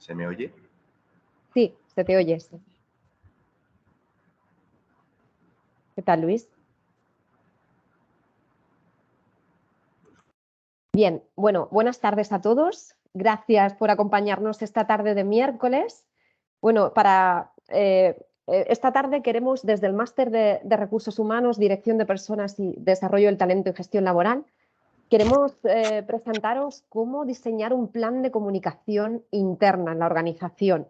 ¿Se me oye? Sí, se te oye. Sí. ¿Qué tal, Luis? Bien, bueno, buenas tardes a todos. Gracias por acompañarnos esta tarde de miércoles. Bueno, para esta tarde queremos, desde el Máster de Recursos Humanos, Dirección de Personas y Desarrollo del Talento y Gestión Laboral, queremos presentaros cómo diseñar un plan de comunicación interna en la organización.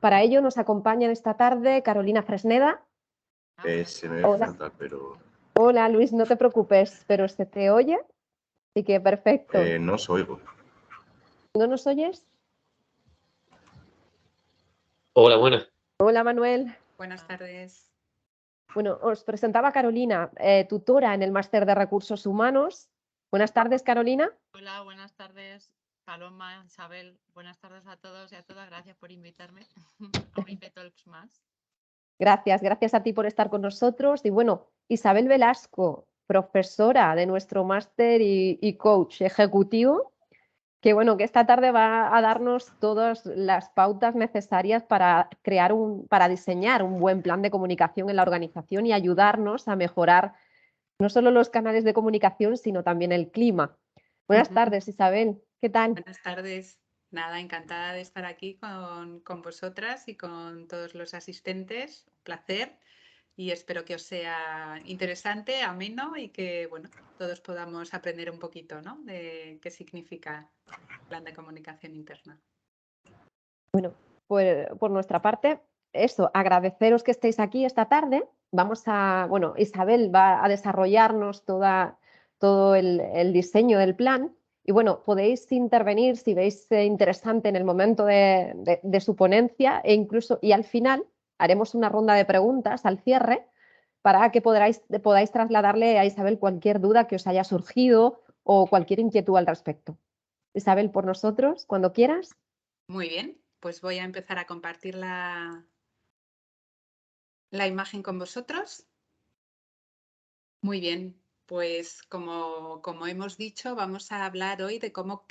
Para ello nos acompaña esta tarde Carolina Fresneda. Se me ve Hola. fatal, pero... Hola, Luis, no te preocupes, pero ¿se te oye? Así que perfecto. no os oigo. ¿No nos oyes? Hola, buenas. Hola, Manuel. Buenas tardes. Bueno, os presentaba Carolina, tutora en el Máster de Recursos Humanos. Buenas tardes, Carolina. Hola, buenas tardes, Paloma, Isabel. Buenas tardes a todos y a todas. Gracias por invitarme a un IP Talks más. Gracias a ti por estar con nosotros. Y bueno, Isabel Velasco, profesora de nuestro máster y coach ejecutivo, que bueno, que esta tarde va a darnos todas las pautas necesarias para para diseñar un buen plan de comunicación en la organización y ayudarnos a mejorar no solo los canales de comunicación, sino también el clima. Buenas tardes, Isabel. ¿Qué tal? Buenas tardes. Nada, encantada de estar aquí con vosotras y con todos los asistentes. Un placer y espero que os sea interesante, ameno y que bueno, todos podamos aprender un poquito, ¿no?, de qué significa el plan de comunicación interna. Bueno, por nuestra parte, eso, agradeceros que estéis aquí esta tarde. Bueno, Isabel va a desarrollarnos todo el diseño del plan. Y bueno, podéis intervenir si veis interesante en el momento de su ponencia y al final haremos una ronda de preguntas al cierre para que podáis trasladarle a Isabel cualquier duda que os haya surgido o cualquier inquietud al respecto. Isabel, por nosotros, cuando quieras. Muy bien, pues voy a empezar a compartir la imagen con vosotros. Muy bien, pues como hemos dicho, vamos a hablar hoy de cómo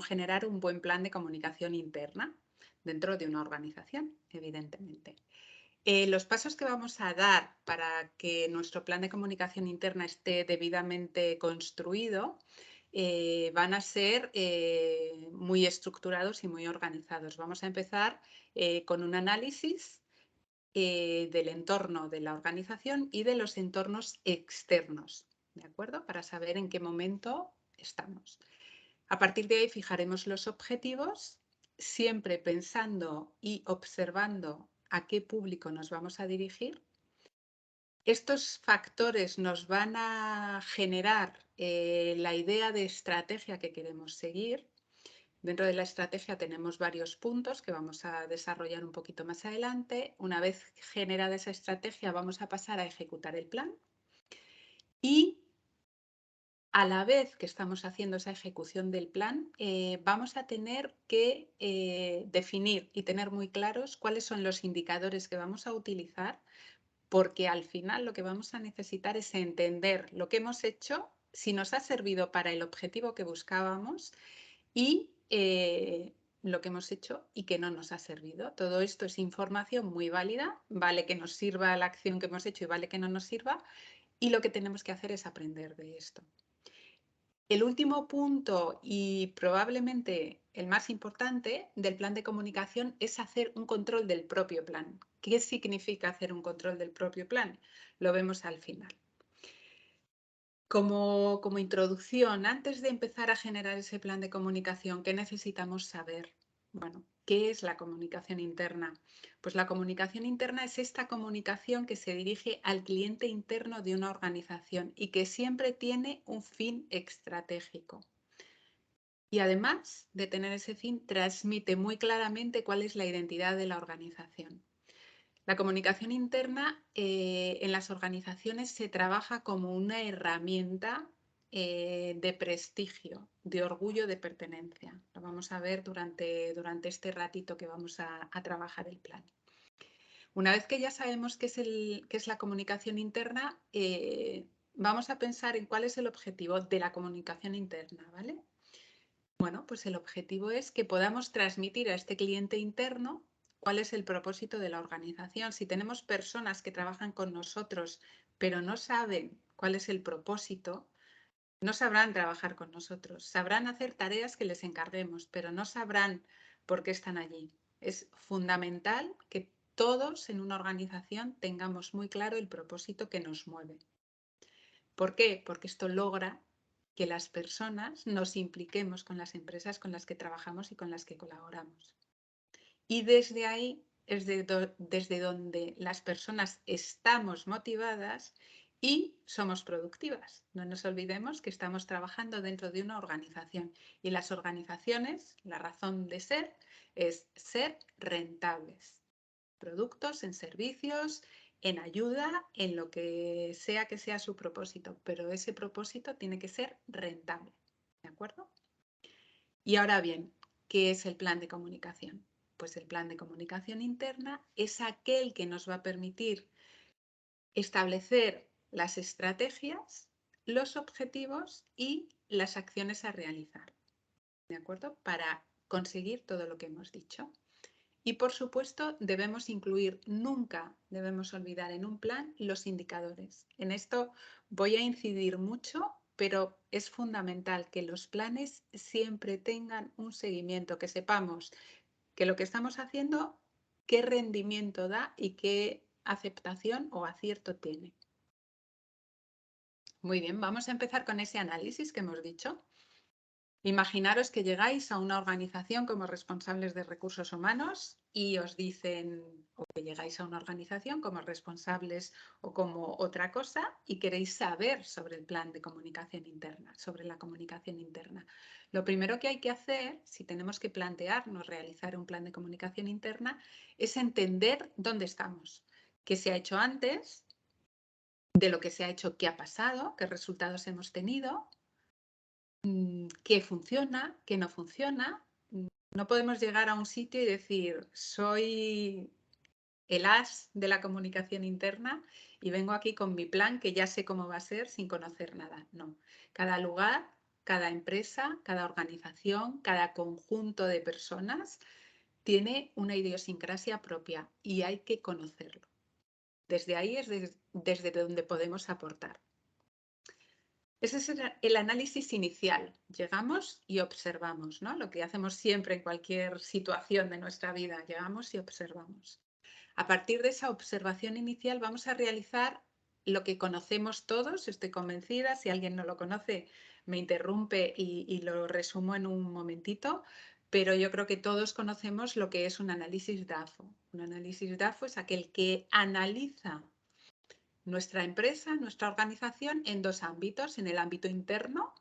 generar un buen plan de comunicación interna dentro de una organización, evidentemente. Los pasos que vamos a dar para que nuestro plan de comunicación interna esté debidamente construido van a ser muy estructurados y muy organizados. Vamos a empezar con un análisis del entorno de la organización y de los entornos externos, ¿de acuerdo? Para saber en qué momento estamos. A partir de ahí fijaremos los objetivos, siempre pensando y observando a qué público nos vamos a dirigir. Estos factores nos van a generar la idea de estrategia que queremos seguir. Dentro de la estrategia tenemos varios puntos que vamos a desarrollar un poquito más adelante. Una vez generada esa estrategia, vamos a pasar a ejecutar el plan. Y a la vez que estamos haciendo esa ejecución del plan, vamos a tener que definir y tener muy claros cuáles son los indicadores que vamos a utilizar, porque al final lo que vamos a necesitar es entender lo que hemos hecho, si nos ha servido para el objetivo que buscábamos y lo que hemos hecho y que no nos ha servido. Todo esto es información muy válida, vale que nos sirva la acción que hemos hecho y vale que no nos sirva, y lo que tenemos que hacer es aprender de esto. El último punto y probablemente el más importante del plan de comunicación es hacer un control del propio plan. ¿Qué significa hacer un control del propio plan? Lo vemos al final. Como introducción, antes de empezar a generar ese plan de comunicación, ¿qué necesitamos saber? Bueno, ¿qué es la comunicación interna? Pues la comunicación interna es esta comunicación que se dirige al cliente interno de una organización y que siempre tiene un fin estratégico. Y además de tener ese fin, transmite muy claramente cuál es la identidad de la organización. La comunicación interna en las organizaciones se trabaja como una herramienta de prestigio, de orgullo de pertenencia. Lo vamos a ver durante este ratito que vamos a trabajar el plan. Una vez que ya sabemos qué es la comunicación interna, vamos a pensar en cuál es el objetivo de la comunicación interna, ¿vale? Bueno, pues el objetivo es que podamos transmitir a este cliente interno cuál es el propósito de la organización. Si tenemos personas que trabajan con nosotros, pero no saben cuál es el propósito, no sabrán trabajar con nosotros. Sabrán hacer tareas que les encarguemos, pero no sabrán por qué están allí. Es fundamental que todos en una organización tengamos muy claro el propósito que nos mueve. ¿Por qué? Porque esto logra que las personas nos impliquemos con las empresas con las que trabajamos y con las que colaboramos. Y desde ahí es desde donde las personas estamos motivadas y somos productivas. No nos olvidemos que estamos trabajando dentro de una organización y las organizaciones, la razón de ser es ser rentables. Productos, en servicios, en ayuda, en lo que sea su propósito, pero ese propósito tiene que ser rentable, ¿de acuerdo? Y ahora bien, ¿qué es el plan de comunicación? Pues el plan de comunicación interna es aquel que nos va a permitir establecer las estrategias, los objetivos y las acciones a realizar, ¿de acuerdo? Para conseguir todo lo que hemos dicho. Y por supuesto, debemos incluir, nunca debemos olvidar en un plan los indicadores. En esto voy a incidir mucho, pero es fundamental que los planes siempre tengan un seguimiento, que sepamos que lo que estamos haciendo, qué rendimiento da y qué aceptación o acierto tiene. Muy bien, vamos a empezar con ese análisis que hemos dicho. Imaginaros que llegáis a una organización como responsables de recursos humanos y os dicen, o que llegáis a una organización como responsables o como otra cosa y queréis saber sobre el plan de comunicación interna, sobre la comunicación interna. Lo primero que hay que hacer, si tenemos que plantearnos realizar un plan de comunicación interna, es entender dónde estamos, qué se ha hecho antes, de lo que se ha hecho, qué ha pasado, qué resultados hemos tenido, qué funciona, qué no funciona. No podemos llegar a un sitio y decir, soy el as de la comunicación interna y vengo aquí con mi plan que ya sé cómo va a ser sin conocer nada. No, cada lugar, cada empresa, cada organización, cada conjunto de personas tiene una idiosincrasia propia y hay que conocerlo. Desde ahí es desde donde podemos aportar. Ese es el análisis inicial. Llegamos y observamos, ¿no? Lo que hacemos siempre en cualquier situación de nuestra vida. Llegamos y observamos. A partir de esa observación inicial vamos a realizar lo que conocemos todos, estoy convencida. Si alguien no lo conoce, me interrumpe y lo resumo en un momentito. Pero yo creo que todos conocemos lo que es un análisis DAFO. Un análisis DAFO es aquel que analiza nuestra empresa, nuestra organización en dos ámbitos. En el ámbito interno,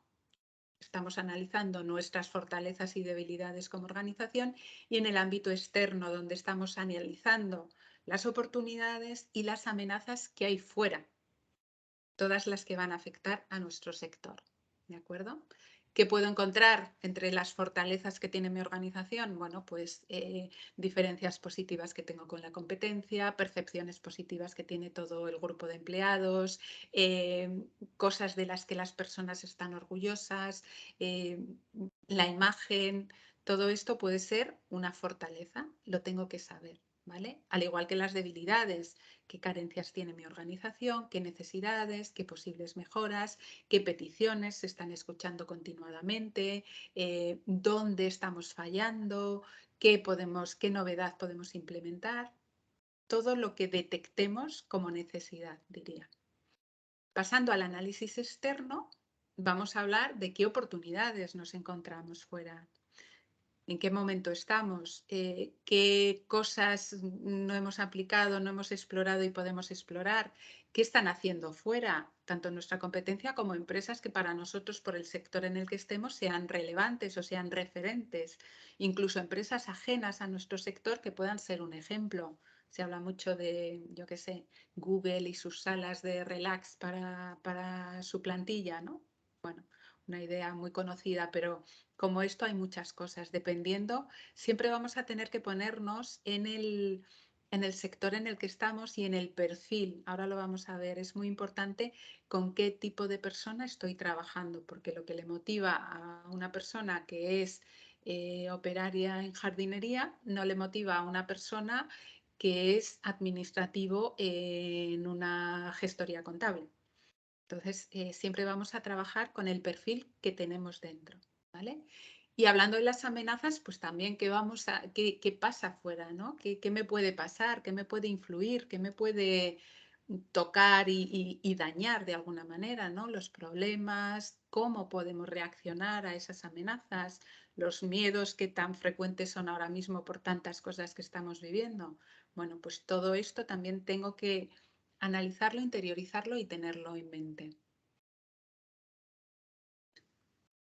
estamos analizando nuestras fortalezas y debilidades como organización, y en el ámbito externo, donde estamos analizando las oportunidades y las amenazas que hay fuera, todas las que van a afectar a nuestro sector. ¿De acuerdo? ¿Qué puedo encontrar entre las fortalezas que tiene mi organización? Bueno, pues diferencias positivas que tengo con la competencia, percepciones positivas que tiene todo el grupo de empleados, cosas de las que las personas están orgullosas, la imagen, todo esto puede ser una fortaleza, lo tengo que saber, ¿vale? Al igual que las debilidades, qué carencias tiene mi organización, qué necesidades, qué posibles mejoras, qué peticiones se están escuchando continuadamente, dónde estamos fallando, qué novedad podemos implementar, todo lo que detectemos como necesidad, diría. Pasando al análisis externo, vamos a hablar de qué oportunidades nos encontramos fuera. ¿En qué momento estamos? ¿Qué cosas no hemos aplicado, no hemos explorado y podemos explorar? ¿Qué están haciendo fuera? Tanto nuestra competencia como empresas que para nosotros, por el sector en el que estemos, sean relevantes o sean referentes. Incluso empresas ajenas a nuestro sector que puedan ser un ejemplo. Se habla mucho de, yo qué sé, Google y sus salas de relax para su plantilla, ¿no? Bueno, una idea muy conocida, pero como esto hay muchas cosas. Dependiendo, siempre vamos a tener que ponernos en en el sector en el que estamos y en el perfil. Ahora lo vamos a ver. Es muy importante con qué tipo de persona estoy trabajando, porque lo que le motiva a una persona que es operaria en jardinería no le motiva a una persona que es administrativo en una gestoría contable. Entonces, siempre vamos a trabajar con el perfil que tenemos dentro, ¿vale? Y hablando de las amenazas, pues también qué pasa afuera, ¿no? ¿Qué me puede pasar? ¿Qué me puede influir? ¿Qué me puede tocar y dañar de alguna manera, ¿no? Los problemas, cómo podemos reaccionar a esas amenazas, los miedos que tan frecuentes son ahora mismo por tantas cosas que estamos viviendo. Bueno, pues todo esto también tengo que analizarlo, interiorizarlo y tenerlo en mente.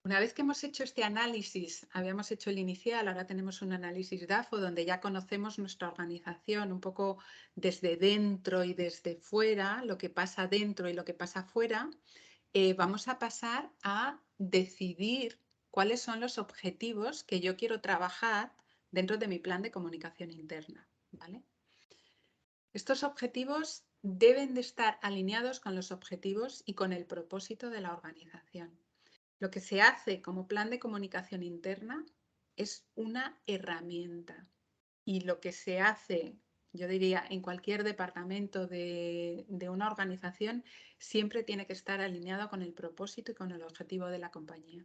Una vez que hemos hecho este análisis, habíamos hecho el inicial, ahora tenemos un análisis DAFO donde ya conocemos nuestra organización un poco desde dentro y desde fuera, lo que pasa dentro y lo que pasa fuera, vamos a pasar a decidir cuáles son los objetivos que yo quiero trabajar dentro de mi plan de comunicación interna, ¿vale? Estos objetivos deben de estar alineados con los objetivos y con el propósito de la organización. Lo que se hace como plan de comunicación interna es una herramienta y lo que se hace, yo diría, en cualquier departamento de una organización siempre tiene que estar alineado con el propósito y con el objetivo de la compañía.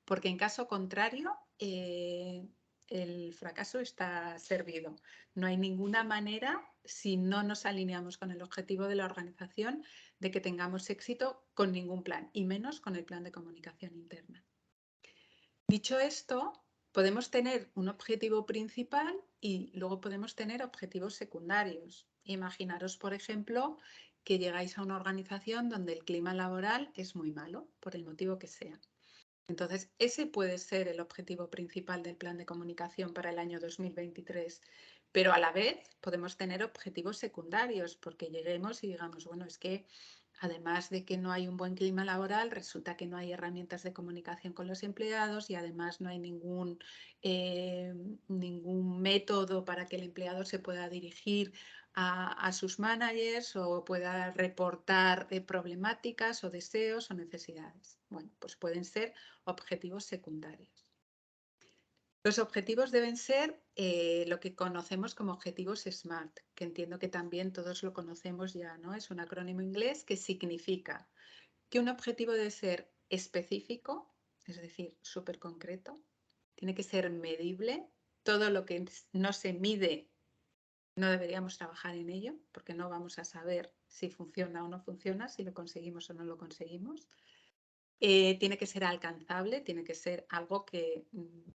Porque en caso contrario, el fracaso está servido. No hay ninguna manera, si no nos alineamos con el objetivo de la organización, de que tengamos éxito con ningún plan, y menos con el plan de comunicación interna. Dicho esto, podemos tener un objetivo principal y luego podemos tener objetivos secundarios. Imaginaros, por ejemplo, que llegáis a una organización donde el clima laboral es muy malo, por el motivo que sea. Entonces, ese puede ser el objetivo principal del plan de comunicación para el año 2023, pero a la vez podemos tener objetivos secundarios porque lleguemos y digamos, bueno, es que además de que no hay un buen clima laboral, resulta que no hay herramientas de comunicación con los empleados y además no hay ningún método para que el empleado se pueda dirigir a sus managers o pueda reportar problemáticas o deseos o necesidades. Bueno, pues pueden ser objetivos secundarios. Los objetivos deben ser lo que conocemos como objetivos SMART, que entiendo que también todos lo conocemos ya, ¿no? Es un acrónimo inglés que significa que un objetivo debe ser específico, es decir, súper concreto, tiene que ser medible, todo lo que no se mide no deberíamos trabajar en ello, porque no vamos a saber si funciona o no funciona, si lo conseguimos o no lo conseguimos. Tiene que ser alcanzable, tiene que ser algo que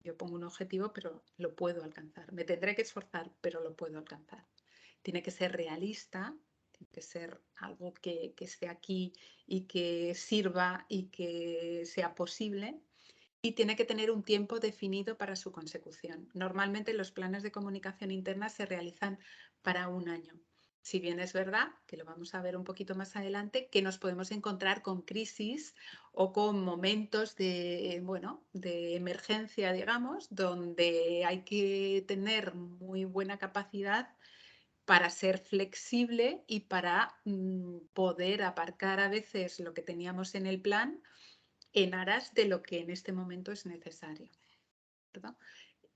yo pongo un objetivo, pero lo puedo alcanzar. Me tendré que esforzar, pero lo puedo alcanzar. Tiene que ser realista, tiene que ser algo que esté aquí y que sirva y que sea posible. Y tiene que tener un tiempo definido para su consecución. Normalmente los planes de comunicación interna se realizan para un año. Si bien es verdad, que lo vamos a ver un poquito más adelante, que nos podemos encontrar con crisis o con momentos de emergencia, digamos, donde hay que tener muy buena capacidad para ser flexible y para poder aparcar a veces lo que teníamos en el plan en aras de lo que en este momento es necesario, ¿verdad?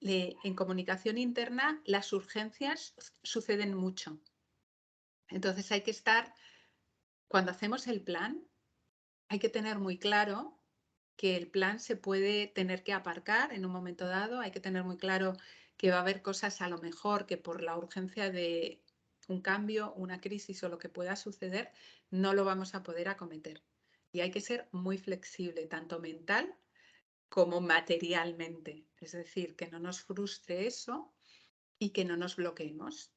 En comunicación interna las urgencias suceden mucho. Entonces hay que estar, cuando hacemos el plan, hay que tener muy claro que el plan se puede tener que aparcar en un momento dado, hay que tener muy claro que va a haber cosas a lo mejor que por la urgencia de un cambio, una crisis o lo que pueda suceder, no lo vamos a poder acometer. Y hay que ser muy flexible, tanto mental como materialmente. Es decir, que no nos frustre eso y que no nos bloqueemos.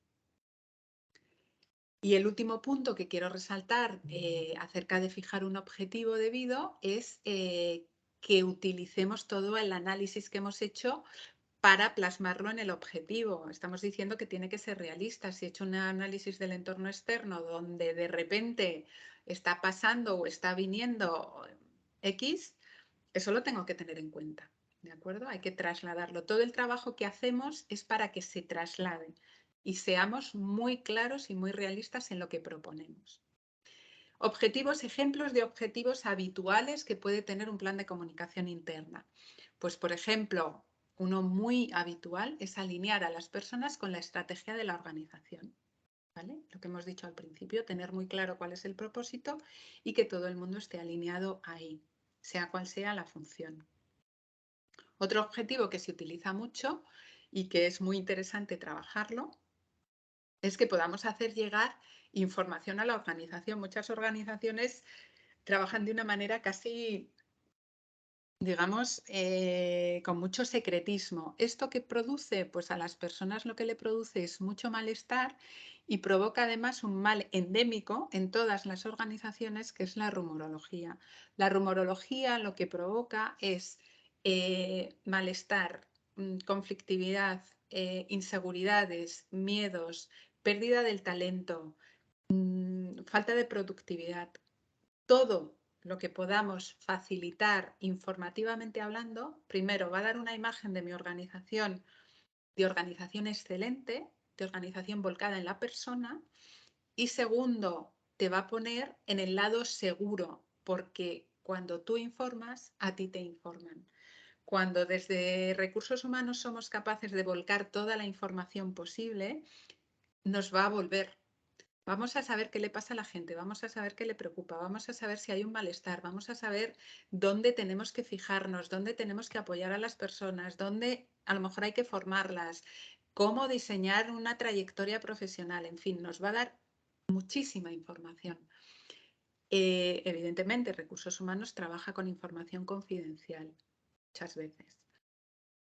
Y el último punto que quiero resaltar acerca de fijar un objetivo debido es que utilicemos todo el análisis que hemos hecho para plasmarlo en el objetivo. Estamos diciendo que tiene que ser realista. Si he hecho un análisis del entorno externo donde de repente está pasando o está viniendo X, eso lo tengo que tener en cuenta. ¿De acuerdo? Hay que trasladarlo. Todo el trabajo que hacemos es para que se traslade. y seamos muy claros y muy realistas en lo que proponemos. Objetivos, ejemplos de objetivos habituales que puede tener un plan de comunicación interna. Pues, por ejemplo, uno muy habitual es alinear a las personas con la estrategia de la organización. ¿Vale? Lo que hemos dicho al principio, tener muy claro cuál es el propósito y que todo el mundo esté alineado ahí, sea cual sea la función. Otro objetivo que se utiliza mucho y que es muy interesante trabajarlo es que podamos hacer llegar información a la organización. Muchas organizaciones trabajan de una manera casi, digamos, con mucho secretismo. ¿Esto qué produce? Pues a las personas lo que le produce es mucho malestar y provoca además un mal endémico en todas las organizaciones, que es la rumorología. La rumorología lo que provoca es malestar, conflictividad, inseguridades, miedos, pérdida del talento, falta de productividad. Todo lo que podamos facilitar informativamente hablando, primero va a dar una imagen de mi organización, de organización excelente, de organización volcada en la persona, y segundo, te va a poner en el lado seguro, porque cuando tú informas, a ti te informan. Cuando desde recursos humanos somos capaces de volcar toda la información posible, nos va a volver. Vamos a saber qué le pasa a la gente, vamos a saber qué le preocupa, vamos a saber si hay un malestar, vamos a saber dónde tenemos que fijarnos, dónde tenemos que apoyar a las personas, dónde a lo mejor hay que formarlas, cómo diseñar una trayectoria profesional, en fin, nos va a dar muchísima información. Evidentemente, recursos humanos trabaja con información confidencial muchas veces.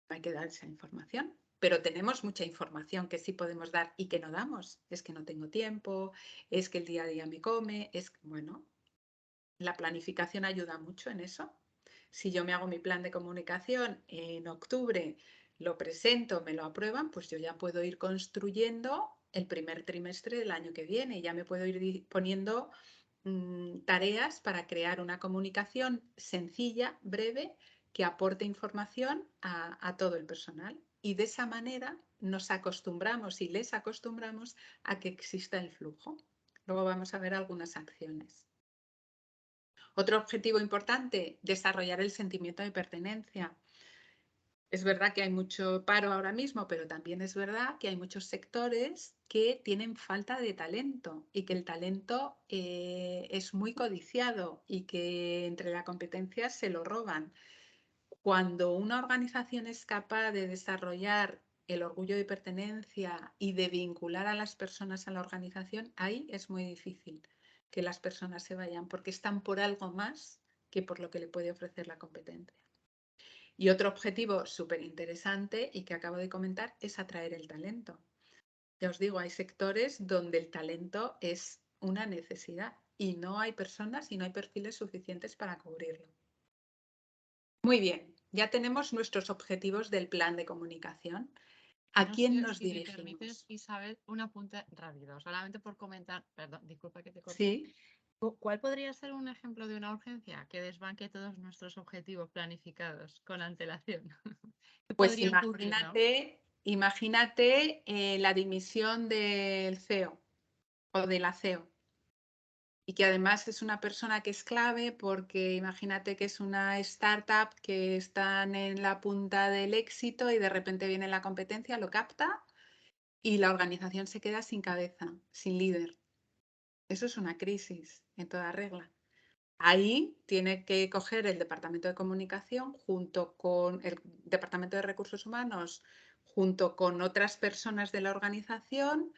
Hay que dar esa información. Pero tenemos mucha información que sí podemos dar y que no damos. Es que no tengo tiempo, es que el día a día me come, bueno, la planificación ayuda mucho en eso. Si yo me hago mi plan de comunicación en octubre, lo presento, me lo aprueban, pues yo ya puedo ir construyendo el primer trimestre del año que viene. Ya me puedo ir poniendo tareas para crear una comunicación sencilla, breve, que aporte información a todo el personal. Y de esa manera nos acostumbramos y les acostumbramos a que exista el flujo. Luego vamos a ver algunas acciones. Otro objetivo importante, desarrollar el sentimiento de pertenencia. Es verdad que hay mucho paro ahora mismo, pero también es verdad que hay muchos sectores que tienen falta de talento y que el talento es muy codiciado y que entre la competencia se lo roban. Cuando una organización es capaz de desarrollar el orgullo de pertenencia y de vincular a las personas a la organización, ahí es muy difícil que las personas se vayan porque están por algo más que por lo que le puede ofrecer la competencia. Y otro objetivo súper interesante y que acabo de comentar es atraer el talento. Ya os digo, hay sectores donde el talento es una necesidad y no hay personas y no hay perfiles suficientes para cubrirlo. Muy bien, ya tenemos nuestros objetivos del plan de comunicación. ¿A quién nos dirigimos? Si me permites, Isabel, un apunte rápido, solamente por comentar, perdón, disculpa que te corte. Sí. ¿Cuál podría ser un ejemplo de una urgencia que desbanque todos nuestros objetivos planificados con antelación? ¿Qué Pues podría ocurrir, ¿no? imagínate la dimisión del CEO o de la CEO. Y que además es una persona que es clave porque imagínate que es una startup que están en la punta del éxito y de repente viene la competencia, lo capta y la organización se queda sin cabeza, sin líder. Eso es una crisis en toda regla. Ahí tiene que coger el Departamento de Comunicación junto con el Departamento de Recursos Humanos, junto con otras personas de la organización,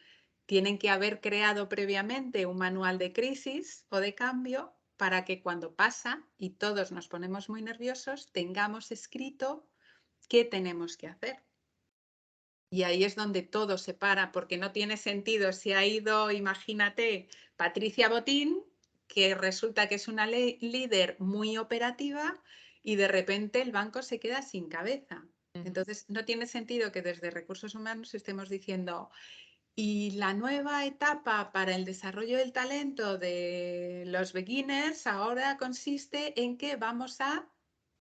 tienen que haber creado previamente un manual de crisis o de cambio para que cuando pasa y todos nos ponemos muy nerviosos, tengamos escrito qué tenemos que hacer. Y ahí es donde todo se para, porque no tiene sentido si ha ido, imagínate, Patricia Botín, que resulta que es una líder muy operativa y de repente el banco se queda sin cabeza. Entonces, no tiene sentido que desde Recursos Humanos estemos diciendo, y la nueva etapa para el desarrollo del talento de los beginners ahora consiste en que vamos a...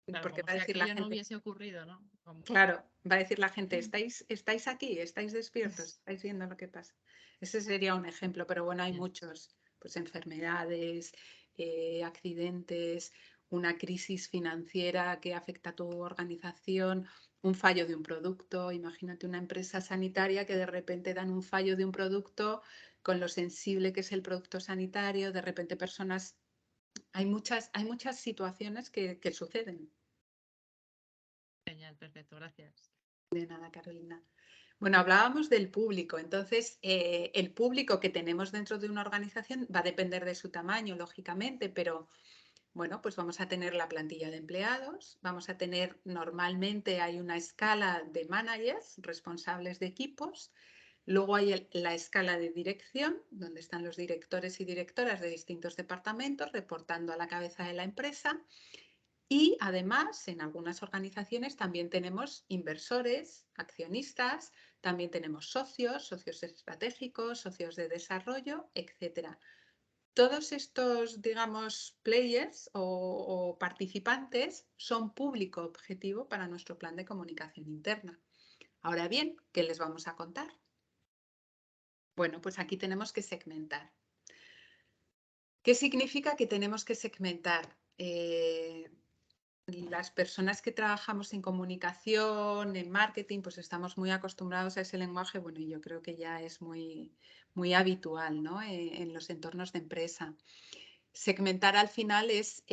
Claro, porque como va a si decir la aquello gente, no hubiese ocurrido, ¿no? claro, Va a decir la gente, ¿estáis aquí? ¿Estáis despiertos? ¿Estáis viendo lo que pasa? Ese sería un ejemplo, pero bueno, hay muchos. Pues enfermedades, accidentes, una crisis financiera que afecta a tu organización, un fallo de un producto. Imagínate una empresa sanitaria que de repente dan un fallo de un producto con lo sensible que es el producto sanitario, de repente personas... Hay muchas situaciones que suceden. Genial, perfecto, gracias. De nada, Carolina. Bueno, hablábamos del público. Entonces, el público que tenemos dentro de una organización va a depender de su tamaño, lógicamente, pero bueno, pues vamos a tener la plantilla de empleados, vamos a tener, normalmente hay una escala de managers, responsables de equipos, luego hay la escala de dirección, donde están los directores y directoras de distintos departamentos reportando a la cabeza de la empresa. Y además, en algunas organizaciones también tenemos inversores, accionistas, también tenemos socios estratégicos, socios de desarrollo, etcétera. Todos estos, digamos, players o participantes son público objetivo para nuestro plan de comunicación interna. Ahora bien, ¿qué les vamos a contar? Bueno, pues aquí tenemos que segmentar. ¿Qué significa que tenemos que segmentar? Las personas que trabajamos en comunicación, en marketing, pues estamos muy acostumbrados a ese lenguaje, bueno, y yo creo que ya es muy habitual, ¿no? En los entornos de empresa. Segmentar al final es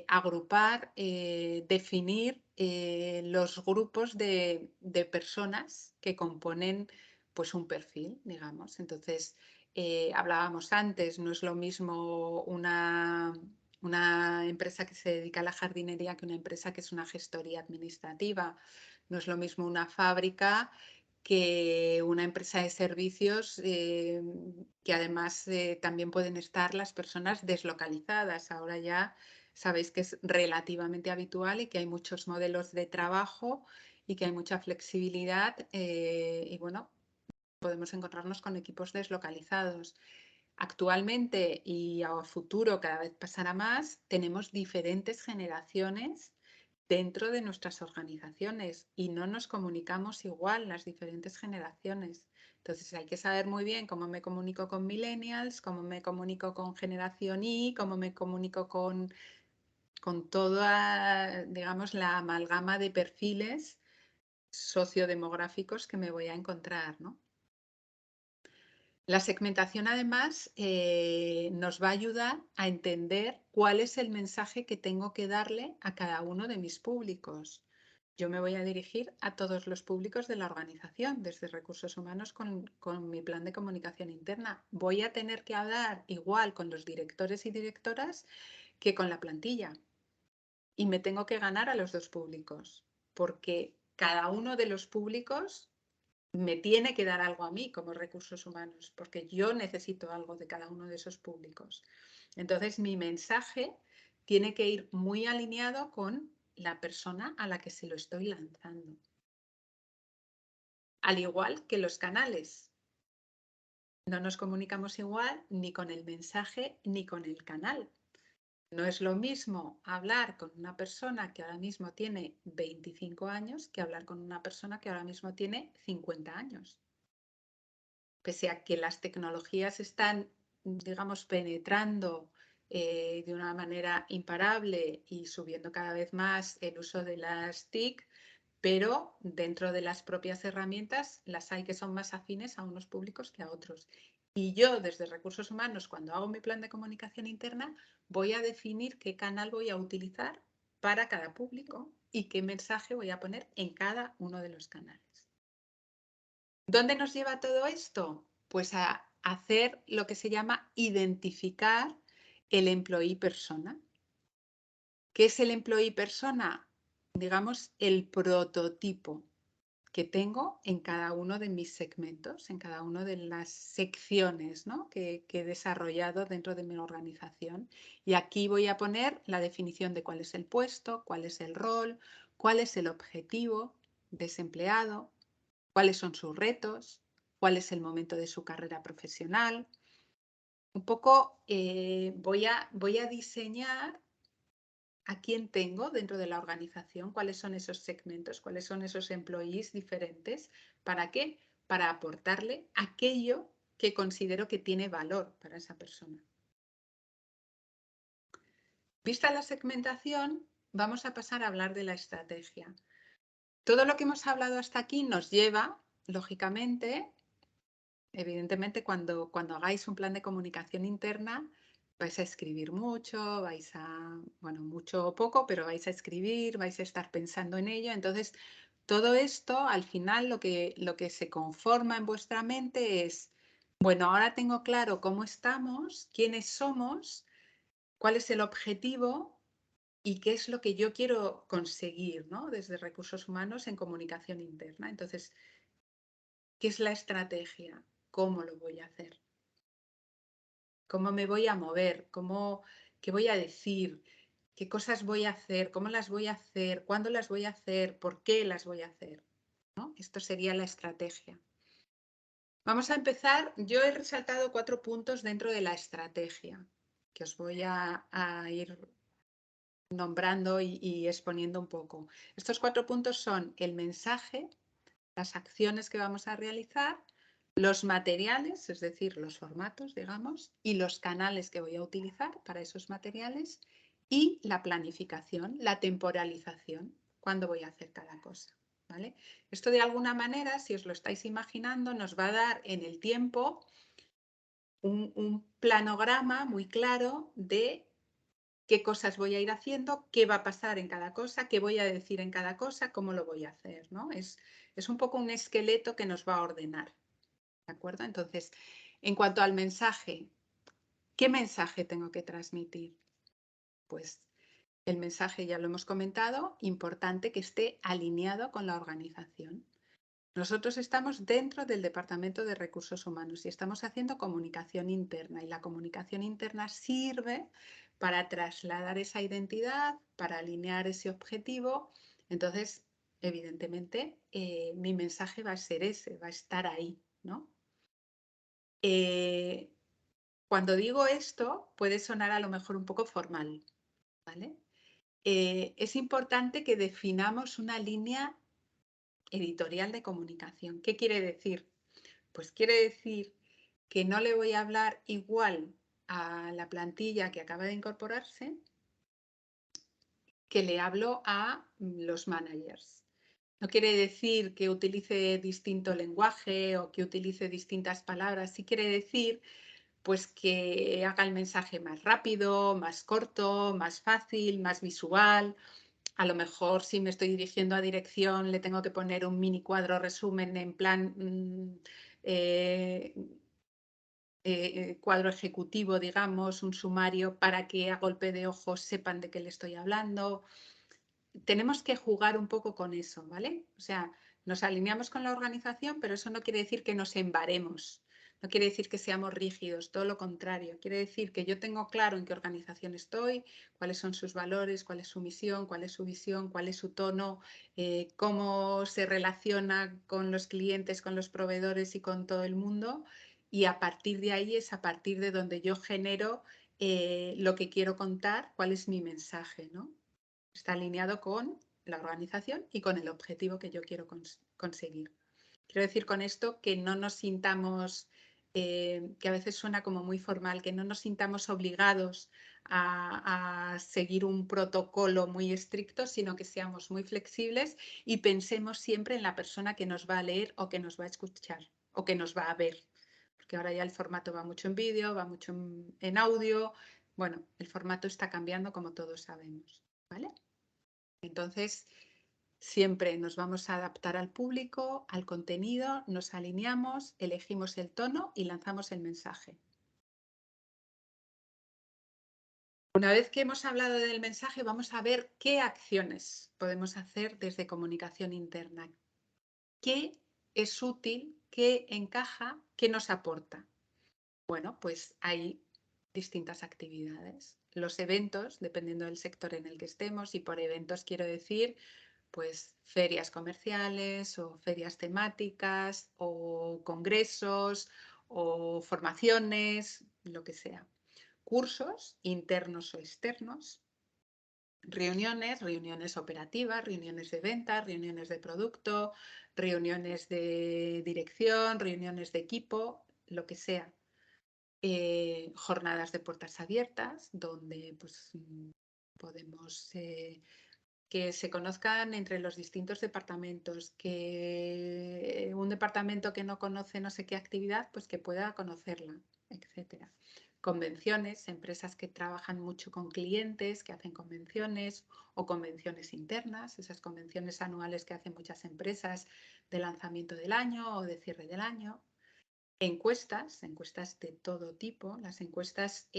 agrupar, definir los grupos de personas que componen pues, un perfil, digamos. Entonces, hablábamos antes, no es lo mismo una empresa que se dedica a la jardinería que una empresa que es una gestoría administrativa. No es lo mismo una fábrica que una empresa de servicios que además también pueden estar las personas deslocalizadas. Ahora ya sabéis que es relativamente habitual y que hay muchos modelos de trabajo y que hay mucha flexibilidad y bueno, podemos encontrarnos con equipos deslocalizados. Actualmente y a futuro cada vez pasará más, tenemos diferentes generaciones dentro de nuestras organizaciones y no nos comunicamos igual las diferentes generaciones. Entonces hay que saber muy bien cómo me comunico con millennials, cómo me comunico con generación Y, cómo me comunico con toda, digamos, la amalgama de perfiles sociodemográficos que me voy a encontrar, ¿no? La segmentación, además, nos va a ayudar a entender cuál es el mensaje que tengo que darle a cada uno de mis públicos. Yo me voy a dirigir a todos los públicos de la organización, desde recursos humanos con mi plan de comunicación interna. Voy a tener que hablar igual con los directores y directoras que con la plantilla. Y me tengo que ganar a los dos públicos, porque cada uno de los públicos me tiene que dar algo a mí como recursos humanos, porque yo necesito algo de cada uno de esos públicos. Entonces, mi mensaje tiene que ir muy alineado con la persona a la que se lo estoy lanzando. Al igual que los canales. No nos comunicamos igual ni con el mensaje ni con el canal. No es lo mismo hablar con una persona que ahora mismo tiene 25 años que hablar con una persona que ahora mismo tiene 50 años. Pese a que las tecnologías están, digamos, penetrando de una manera imparable y subiendo cada vez más el uso de las TIC, pero dentro de las propias herramientas las hay que son más afines a unos públicos que a otros. Y yo, desde recursos humanos, cuando hago mi plan de comunicación interna, voy a definir qué canal voy a utilizar para cada público y qué mensaje voy a poner en cada uno de los canales. ¿Dónde nos lleva todo esto? Pues a hacer lo que se llama identificar el employee persona. ¿Qué es el employee persona? Digamos, el prototipo que tengo en cada uno de mis segmentos, en cada una de las secciones, ¿no? que he desarrollado dentro de mi organización. Y aquí voy a poner la definición de cuál es el puesto, cuál es el rol, cuál es el objetivo de ese empleado, cuáles son sus retos, cuál es el momento de su carrera profesional. Un poco voy a diseñar a quién tengo dentro de la organización, cuáles son esos segmentos, cuáles son esos employees diferentes. ¿Para qué? Para aportarle aquello que considero que tiene valor para esa persona. Vista la segmentación, vamos a pasar a hablar de la estrategia. Todo lo que hemos hablado hasta aquí nos lleva, lógicamente, evidentemente, cuando hagáis un plan de comunicación interna, vais a escribir mucho, bueno, mucho o poco, pero vais a escribir, vais a estar pensando en ello. Entonces, todo esto, al final, lo que se conforma en vuestra mente es, bueno, ahora tengo claro cómo estamos, quiénes somos, cuál es el objetivo y qué es lo que yo quiero conseguir, ¿no? Desde recursos humanos en comunicación interna. Entonces, ¿qué es la estrategia? ¿Cómo lo voy a hacer? ¿Cómo me voy a mover? ¿Qué voy a decir? ¿Qué cosas voy a hacer? ¿Cómo las voy a hacer? ¿Cuándo las voy a hacer? ¿Por qué las voy a hacer? ¿No? Esto sería la estrategia. Vamos a empezar. Yo he resaltado 4 puntos dentro de la estrategia que os voy a ir nombrando y exponiendo un poco. Estos 4 puntos son el mensaje, las acciones que vamos a realizar, los materiales, es decir, los formatos, digamos, y los canales que voy a utilizar para esos materiales y la planificación, la temporalización, cuándo voy a hacer cada cosa. ¿Vale? Esto de alguna manera, si os lo estáis imaginando, nos va a dar en el tiempo un planograma muy claro de qué cosas voy a ir haciendo, qué va a pasar en cada cosa, qué voy a decir en cada cosa, cómo lo voy a hacer, ¿no? Es un poco un esqueleto que nos va a ordenar, ¿de acuerdo? Entonces, en cuanto al mensaje, ¿qué mensaje tengo que transmitir? Pues el mensaje, ya lo hemos comentado, importante que esté alineado con la organización. Nosotros estamos dentro del Departamento de Recursos Humanos y estamos haciendo comunicación interna y la comunicación interna sirve para trasladar esa identidad, para alinear ese objetivo. Entonces, evidentemente, mi mensaje va a ser ese, va a estar ahí, ¿no? Cuando digo esto, puede sonar a lo mejor un poco formal, ¿vale? Es importante que definamos una línea editorial de comunicación. ¿Qué quiere decir? Pues quiere decir que no le voy a hablar igual a la plantilla que acaba de incorporarse que le hablo a los managers. No quiere decir que utilice distinto lenguaje o que utilice distintas palabras, sí quiere decir pues que haga el mensaje más rápido, más corto, más fácil, más visual. A lo mejor si me estoy dirigiendo a dirección le tengo que poner un mini cuadro resumen en plan cuadro ejecutivo, digamos, un sumario para que a golpe de ojos sepan de qué le estoy hablando. Tenemos que jugar un poco con eso, ¿vale? O sea, nos alineamos con la organización, pero eso no quiere decir que nos embaremos. No quiere decir que seamos rígidos, todo lo contrario. Quiere decir que yo tengo claro en qué organización estoy, cuáles son sus valores, cuál es su misión, cuál es su visión, cuál es su tono, cómo se relaciona con los clientes, con los proveedores y con todo el mundo. Y a partir de ahí es a partir de donde yo genero lo que quiero contar, cuál es mi mensaje, ¿no? Está alineado con la organización y con el objetivo que yo quiero conseguir. Quiero decir con esto que no nos sintamos, que a veces suena como muy formal, que no nos sintamos obligados a seguir un protocolo muy estricto, sino que seamos muy flexibles y pensemos siempre en la persona que nos va a leer o que nos va a escuchar o que nos va a ver. Porque ahora ya el formato va mucho en vídeo, va mucho en audio. Bueno, el formato está cambiando como todos sabemos, ¿vale? Entonces, siempre nos vamos a adaptar al público, al contenido, nos alineamos, elegimos el tono y lanzamos el mensaje. Una vez que hemos hablado del mensaje, vamos a ver qué acciones podemos hacer desde comunicación interna. ¿Qué es útil? ¿Qué encaja? ¿Qué nos aporta? Bueno, pues hay distintas actividades. Los eventos, dependiendo del sector en el que estemos, y por eventos quiero decir pues ferias comerciales o ferias temáticas o congresos o formaciones, lo que sea. Cursos internos o externos, reuniones operativas, reuniones de venta, reuniones de producto, reuniones de dirección, reuniones de equipo, lo que sea. Jornadas de puertas abiertas, donde pues, podemos que se conozcan entre los distintos departamentos, que un departamento que no conoce no sé qué actividad, pues que pueda conocerla, etcétera. Convenciones, empresas que trabajan mucho con clientes, que hacen convenciones o convenciones internas, esas convenciones anuales que hacen muchas empresas de lanzamiento del año o de cierre del año. Encuestas de todo tipo. Las encuestas,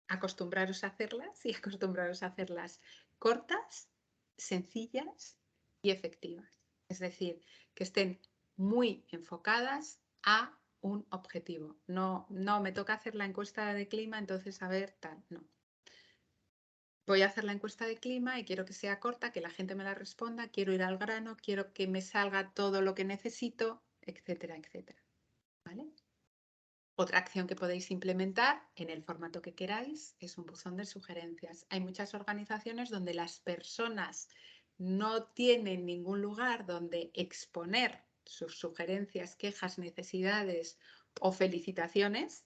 acostumbraros a hacerlas y acostumbraros a hacerlas cortas, sencillas y efectivas. Es decir, que estén muy enfocadas a un objetivo. No me toca hacer la encuesta de clima, entonces a ver tal, no. Voy a hacer la encuesta de clima y quiero que sea corta, que la gente me la responda, quiero ir al grano, quiero que me salga todo lo que necesito, etcétera, etcétera. ¿Vale? Otra acción que podéis implementar en el formato que queráis es un buzón de sugerencias. Hay muchas organizaciones donde las personas no tienen ningún lugar donde exponer sus sugerencias, quejas, necesidades o felicitaciones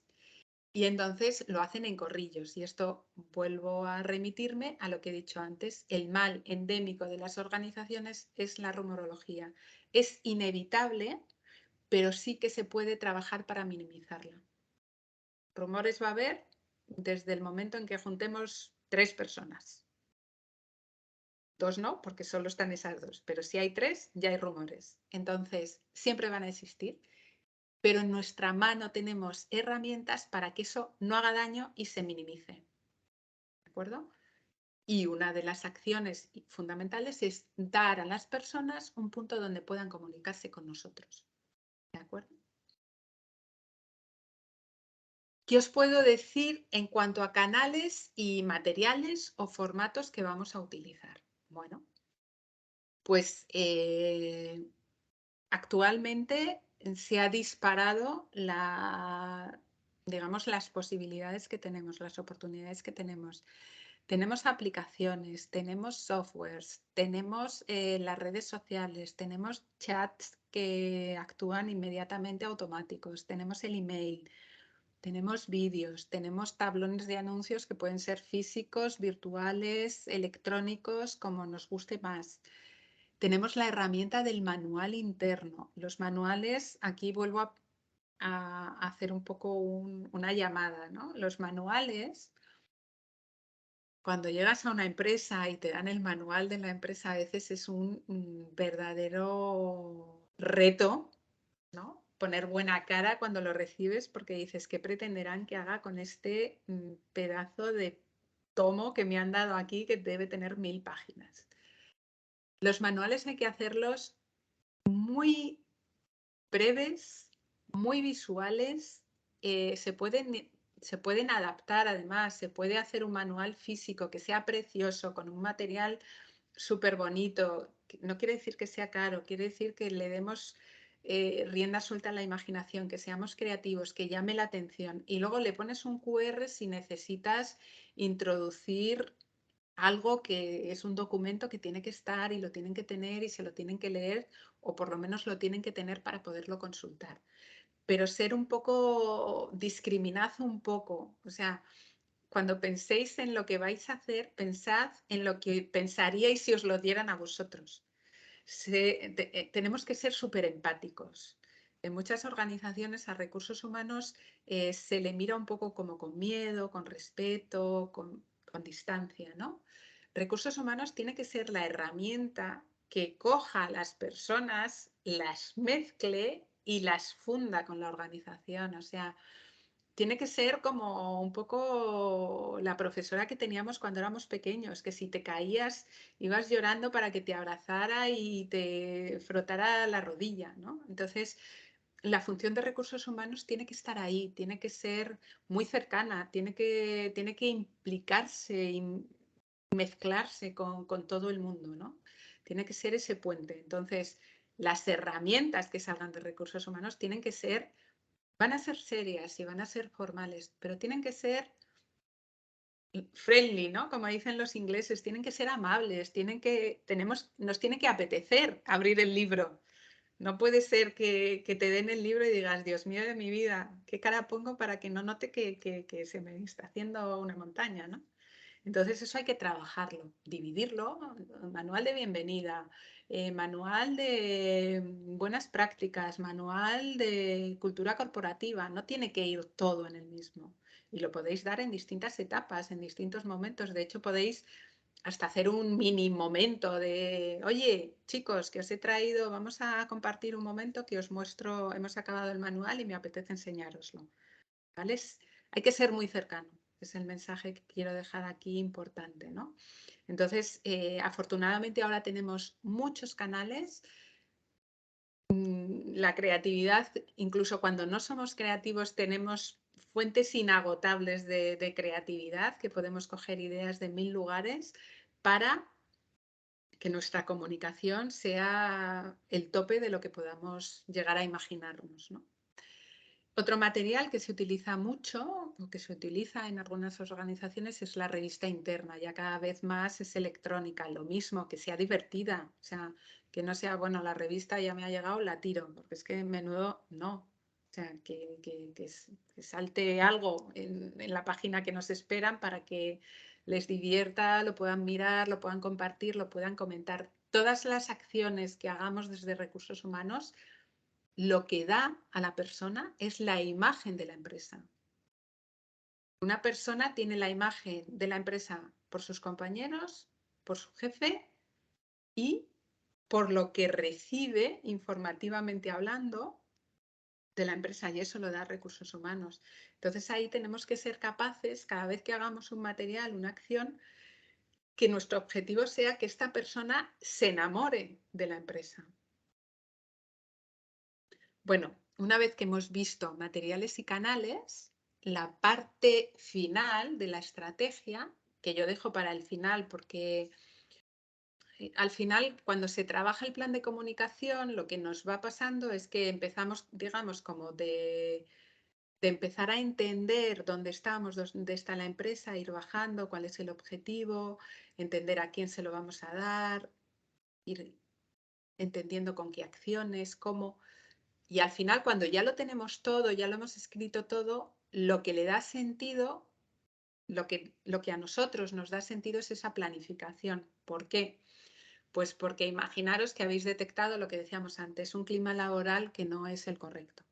y entonces lo hacen en corrillos. Y esto vuelvo a remitirme a lo que he dicho antes. El mal endémico de las organizaciones es la rumorología. Es inevitable, pero sí que se puede trabajar para minimizarla. Rumores va a haber desde el momento en que juntemos 3 personas. 2 no, porque solo están esas 2, pero si hay 3, ya hay rumores. Entonces, siempre van a existir, pero en nuestra mano tenemos herramientas para que eso no haga daño y se minimice. ¿De acuerdo? Y una de las acciones fundamentales es dar a las personas un punto donde puedan comunicarse con nosotros. ¿De acuerdo? ¿Qué os puedo decir en cuanto a canales y materiales o formatos que vamos a utilizar? Bueno, pues actualmente se ha disparado digamos, las posibilidades que tenemos, las oportunidades que tenemos. Tenemos aplicaciones, tenemos softwares, tenemos las redes sociales, tenemos chats que actúan inmediatamente automáticos, tenemos el email, tenemos vídeos, tenemos tablones de anuncios que pueden ser físicos, virtuales, electrónicos, como nos guste más. Tenemos la herramienta del manual interno. Los manuales, aquí vuelvo a hacer un poco una llamada, ¿no? Los manuales, cuando llegas a una empresa y te dan el manual de la empresa, a veces es un verdadero reto, ¿no? Poner buena cara cuando lo recibes porque dices, ¿qué pretenderán que haga con este pedazo de tomo que me han dado aquí que debe tener 1000 páginas? Los manuales hay que hacerlos muy breves, muy visuales, se pueden adaptar además, se puede hacer un manual físico que sea precioso, con un material súper bonito. No quiere decir que sea caro, quiere decir que le demos rienda suelta a la imaginación, que seamos creativos, que llame la atención. Y luego le pones un QR si necesitas introducir algo que es un documento que tiene que estar y lo tienen que tener y se lo tienen que leer o por lo menos lo tienen que tener para poderlo consultar. Pero ser un poco, discriminad un poco, o sea, cuando penséis en lo que vais a hacer, pensad en lo que pensaríais si os lo dieran a vosotros. Tenemos que ser súper empáticos. En muchas organizaciones a recursos humanos se le mira un poco como con miedo, con respeto, con distancia, ¿no? Recursos humanos tiene que ser la herramienta que coja a las personas, las mezcle y las funda con la organización. O sea, tiene que ser como un poco la profesora que teníamos cuando éramos pequeños, que si te caías ibas llorando para que te abrazara y te frotara la rodilla, ¿no? Entonces, la función de recursos humanos tiene que estar ahí, tiene que ser muy cercana, tiene que implicarse y mezclarse con todo el mundo, ¿no? Tiene que ser ese puente. Entonces, las herramientas que salgan de recursos humanos tienen que ser, van a ser serias y van a ser formales, pero tienen que ser friendly, ¿no? Como dicen los ingleses, tienen que ser amables, nos tiene que apetecer abrir el libro. No puede ser que te den el libro y digas, Dios mío de mi vida, ¿qué cara pongo para que no note que se me está haciendo una montaña, ¿no? Entonces eso hay que trabajarlo, dividirlo, manual de bienvenida, manual de buenas prácticas, manual de cultura corporativa, no tiene que ir todo en el mismo. Y lo podéis dar en distintas etapas, en distintos momentos. De hecho, podéis hasta hacer un mini momento de, oye, chicos, que os he traído, vamos a compartir un momento que os muestro, hemos acabado el manual y me apetece enseñároslo. ¿Vale? Hay que ser muy cercano. Es el mensaje que quiero dejar aquí importante, ¿no? Entonces, afortunadamente ahora tenemos muchos canales. La creatividad, incluso cuando no somos creativos, tenemos fuentes inagotables de creatividad, que podemos coger ideas de 1000 lugares para que nuestra comunicación sea el tope de lo que podamos llegar a imaginarnos, ¿no? Otro material que se utiliza mucho, o que se utiliza en algunas organizaciones, es la revista interna. Ya cada vez más es electrónica, lo mismo, que sea divertida. O sea, que no sea, bueno, la revista ya me ha llegado, la tiro, porque es que menudo, no. O sea, que salte algo en la página que nos esperan para que les divierta, lo puedan mirar, lo puedan compartir, lo puedan comentar. Todas las acciones que hagamos desde recursos humanos, lo que da a la persona es la imagen de la empresa. Una persona tiene la imagen de la empresa por sus compañeros, por su jefe y por lo que recibe informativamente hablando de la empresa, y eso lo da recursos humanos. Entonces ahí tenemos que ser capaces, cada vez que hagamos un material, una acción, que nuestro objetivo sea que esta persona se enamore de la empresa. Bueno, una vez que hemos visto materiales y canales, la parte final de la estrategia, que yo dejo para el final porque al final cuando se trabaja el plan de comunicación, lo que nos va pasando es que empezamos, digamos, como de empezar a entender dónde estamos, dónde está la empresa, ir bajando, cuál es el objetivo, entender a quién se lo vamos a dar, ir entendiendo con qué acciones, cómo. Y al final, cuando ya lo tenemos todo, ya lo hemos escrito todo, lo que le da sentido, lo que a nosotros nos da sentido es esa planificación. ¿Por qué? Pues porque imaginaros que habéis detectado lo que decíamos antes, un clima laboral que no es el correcto.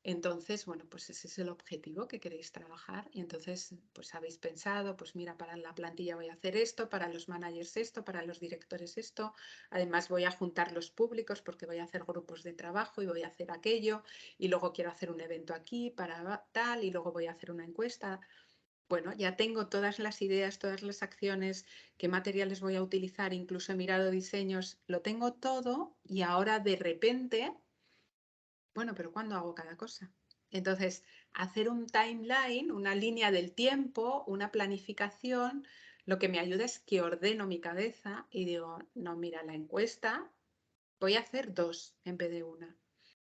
Entonces, bueno, pues ese es el objetivo que queréis trabajar y entonces pues habéis pensado, pues mira, para la plantilla voy a hacer esto, para los managers esto, para los directores esto, además voy a juntar los públicos porque voy a hacer grupos de trabajo y voy a hacer aquello y luego quiero hacer un evento aquí para tal y luego voy a hacer una encuesta. Bueno, ya tengo todas las ideas, todas las acciones, qué materiales voy a utilizar, incluso he mirado diseños, lo tengo todo y ahora de repente... Bueno, pero ¿cuándo hago cada cosa? Entonces, hacer un timeline, una línea del tiempo, una planificación, lo que me ayuda es que ordeno mi cabeza y digo, no, mira, la encuesta voy a hacer 2 en vez de 1.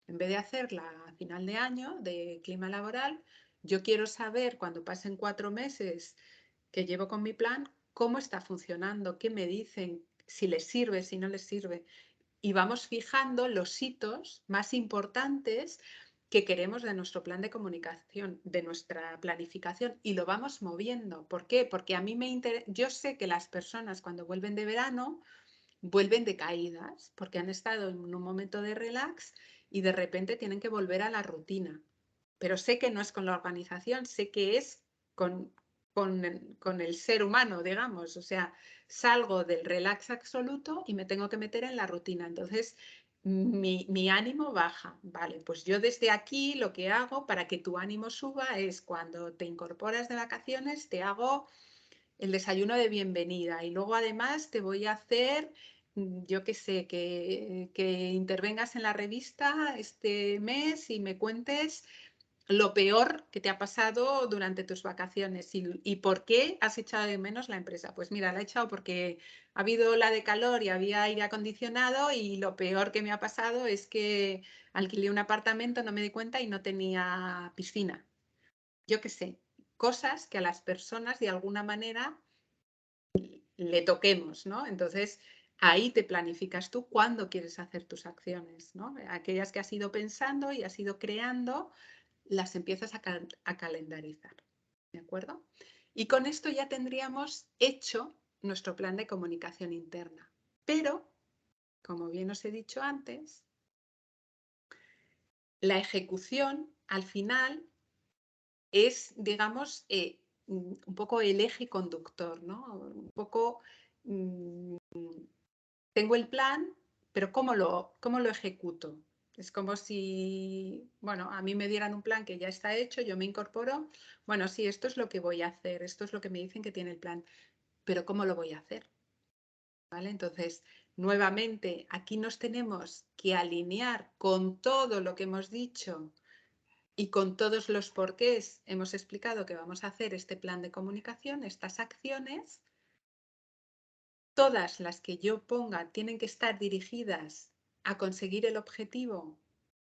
En vez de hacerla a final de año de clima laboral, yo quiero saber cuando pasen 4 meses que llevo con mi plan, cómo está funcionando, qué me dicen, si les sirve, si no les sirve. Y vamos fijando los hitos más importantes que queremos de nuestro plan de comunicación, de nuestra planificación, y lo vamos moviendo. ¿Por qué? Porque a mí me interesa, yo sé que las personas cuando vuelven de verano vuelven decaídas porque han estado en un momento de relax y de repente tienen que volver a la rutina. Pero sé que no es con la organización, sé que es con el ser humano, digamos. O sea, salgo del relax absoluto y me tengo que meter en la rutina. Entonces, mi ánimo baja. Vale, pues yo desde aquí lo que hago para que tu ánimo suba es cuando te incorporas de vacaciones, te hago el desayuno de bienvenida y luego además te voy a hacer, yo qué sé, que intervengas en la revista este mes y me cuentes lo peor que te ha pasado durante tus vacaciones y por qué has echado de menos la empresa. Pues mira, la he echado porque ha habido la de calor y había aire acondicionado y lo peor que me ha pasado es que alquilé un apartamento, no me di cuenta y no tenía piscina. Yo qué sé, cosas que a las personas de alguna manera le toquemos, ¿no? Entonces, ahí te planificas tú cuándo quieres hacer tus acciones, ¿no? Aquellas que has ido pensando y has ido creando, las empiezas a calendarizar, ¿de acuerdo? Y con esto ya tendríamos hecho nuestro plan de comunicación interna. Pero, como bien os he dicho antes, la ejecución al final es, digamos, un poco el eje conductor, ¿no? Un poco, tengo el plan, pero ¿cómo lo ejecuto? Es como si, bueno, a mí me dieran un plan que ya está hecho, yo me incorporo, bueno, sí, esto es lo que voy a hacer, esto es lo que me dicen que tiene el plan, pero ¿cómo lo voy a hacer? ¿Vale? Entonces, nuevamente, aquí nos tenemos que alinear con todo lo que hemos dicho y con todos los porqués hemos explicado que vamos a hacer este plan de comunicación, estas acciones. Todas las que yo ponga tienen que estar dirigidas a conseguir el objetivo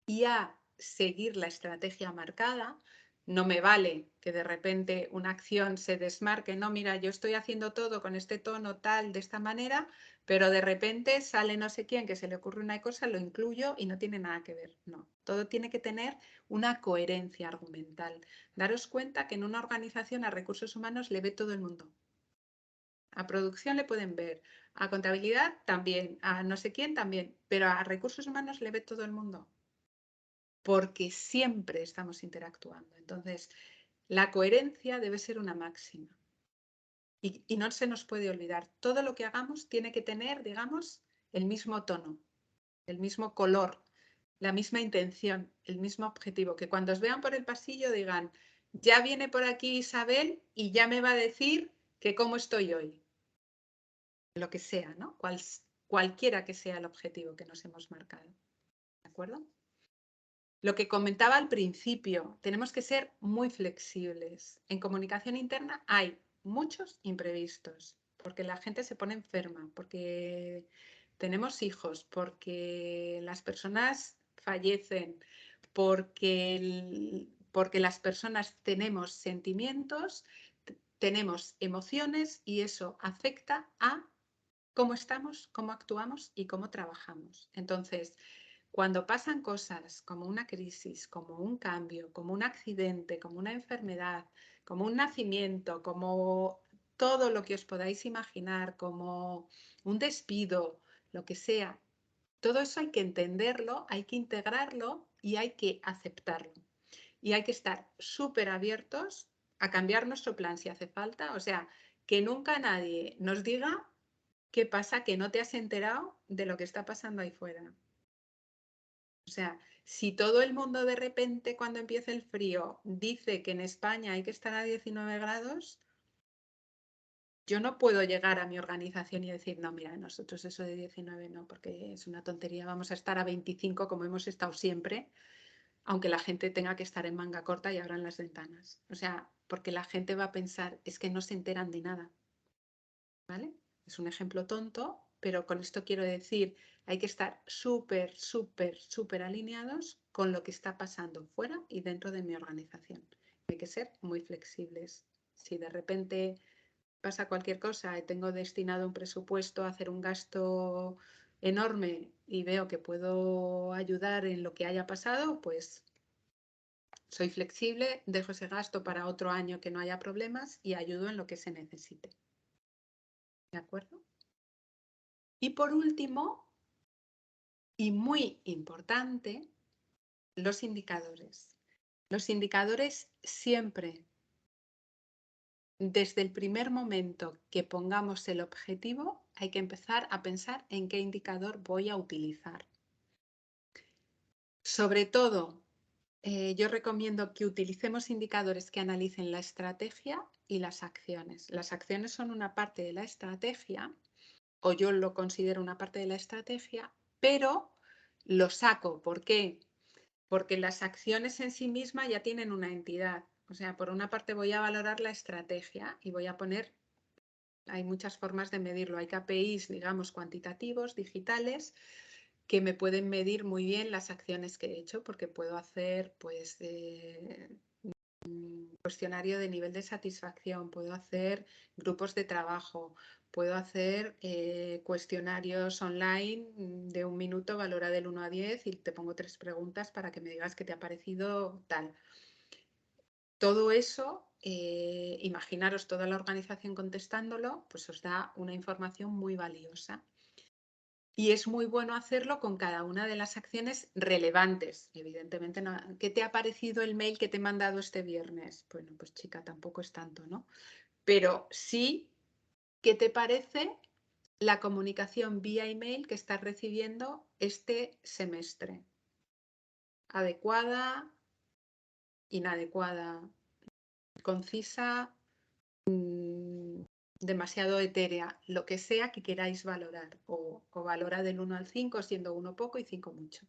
y a seguir la estrategia marcada. No me vale que de repente una acción se desmarque. No, mira, yo estoy haciendo todo con este tono tal, de esta manera, pero de repente sale no sé quién que se le ocurre una cosa, lo incluyo y no tiene nada que ver. No, todo tiene que tener una coherencia argumental. Daros cuenta que en una organización a recursos humanos le ve todo el mundo. A producción le pueden ver, a contabilidad también, a no sé quién también, pero a recursos humanos le ve todo el mundo, porque siempre estamos interactuando. Entonces, la coherencia debe ser una máxima. Y no se nos puede olvidar, todo lo que hagamos tiene que tener, digamos, el mismo tono, el mismo color, la misma intención, el mismo objetivo, que cuando os vean por el pasillo digan, ya viene por aquí Isabel y ya me va a decir que cómo estoy hoy. Lo que sea, ¿no? Cualquiera que sea el objetivo que nos hemos marcado. ¿De acuerdo? Lo que comentaba al principio, tenemos que ser muy flexibles. En comunicación interna hay muchos imprevistos, porque la gente se pone enferma, porque tenemos hijos, porque las personas fallecen, porque las personas tenemos sentimientos, tenemos emociones y eso afecta a cómo estamos, cómo actuamos y cómo trabajamos. Entonces, cuando pasan cosas como una crisis, como un cambio, como un accidente, como una enfermedad, como un nacimiento, como todo lo que os podáis imaginar, como un despido, lo que sea, todo eso hay que entenderlo, hay que integrarlo y hay que aceptarlo. Y hay que estar súper abiertos a cambiar nuestro plan si hace falta. O sea, que nunca nadie nos diga ¿qué pasa? Que no te has enterado de lo que está pasando ahí fuera. O sea, si todo el mundo de repente cuando empiece el frío dice que en España hay que estar a 19 grados, yo no puedo llegar a mi organización y decir, no, mira, nosotros eso de 19 no, porque es una tontería, vamos a estar a 25 como hemos estado siempre, aunque la gente tenga que estar en manga corta y abran las ventanas. O sea, porque la gente va a pensar, es que no se enteran de nada. ¿Vale? Es un ejemplo tonto, pero con esto quiero decir, hay que estar súper, súper, súper alineados con lo que está pasando fuera y dentro de mi organización. Hay que ser muy flexibles. Si de repente pasa cualquier cosa y tengo destinado un presupuesto a hacer un gasto enorme y veo que puedo ayudar en lo que haya pasado, pues soy flexible, dejo ese gasto para otro año que no haya problemas y ayudo en lo que se necesite. ¿De acuerdo? Y por último, y muy importante, los indicadores. Los indicadores siempre, desde el primer momento que pongamos el objetivo, hay que empezar a pensar en qué indicador voy a utilizar. Sobre todo, yo recomiendo que utilicemos indicadores que analicen la estrategia y las acciones. Las acciones son una parte de la estrategia, o yo lo considero una parte de la estrategia, pero lo saco. ¿Por qué? Porque las acciones en sí mismas ya tienen una entidad. O sea, por una parte voy a valorar la estrategia y voy a poner, hay muchas formas de medirlo. Hay KPIs, digamos, cuantitativos, digitales, que me pueden medir muy bien las acciones que he hecho, porque puedo hacer, pues, cuestionario de nivel de satisfacción, puedo hacer grupos de trabajo, puedo hacer cuestionarios online de 1 minuto, valora del 1 a 10 y te pongo 3 preguntas para que me digas qué te ha parecido tal. Todo eso, imaginaros toda la organización contestándolo, pues os da una información muy valiosa. Y es muy bueno hacerlo con cada una de las acciones relevantes. Evidentemente, no. ¿Qué te ha parecido el mail que te he mandado este viernes? Bueno, pues chica, tampoco es tanto, ¿no? Pero sí, ¿qué te parece la comunicación vía email que estás recibiendo este semestre? ¿Adecuada? ¿Inadecuada? ¿Concisa? Demasiado etérea, lo que sea que queráis valorar, o valora del 1 al 5, siendo 1 poco y 5 mucho.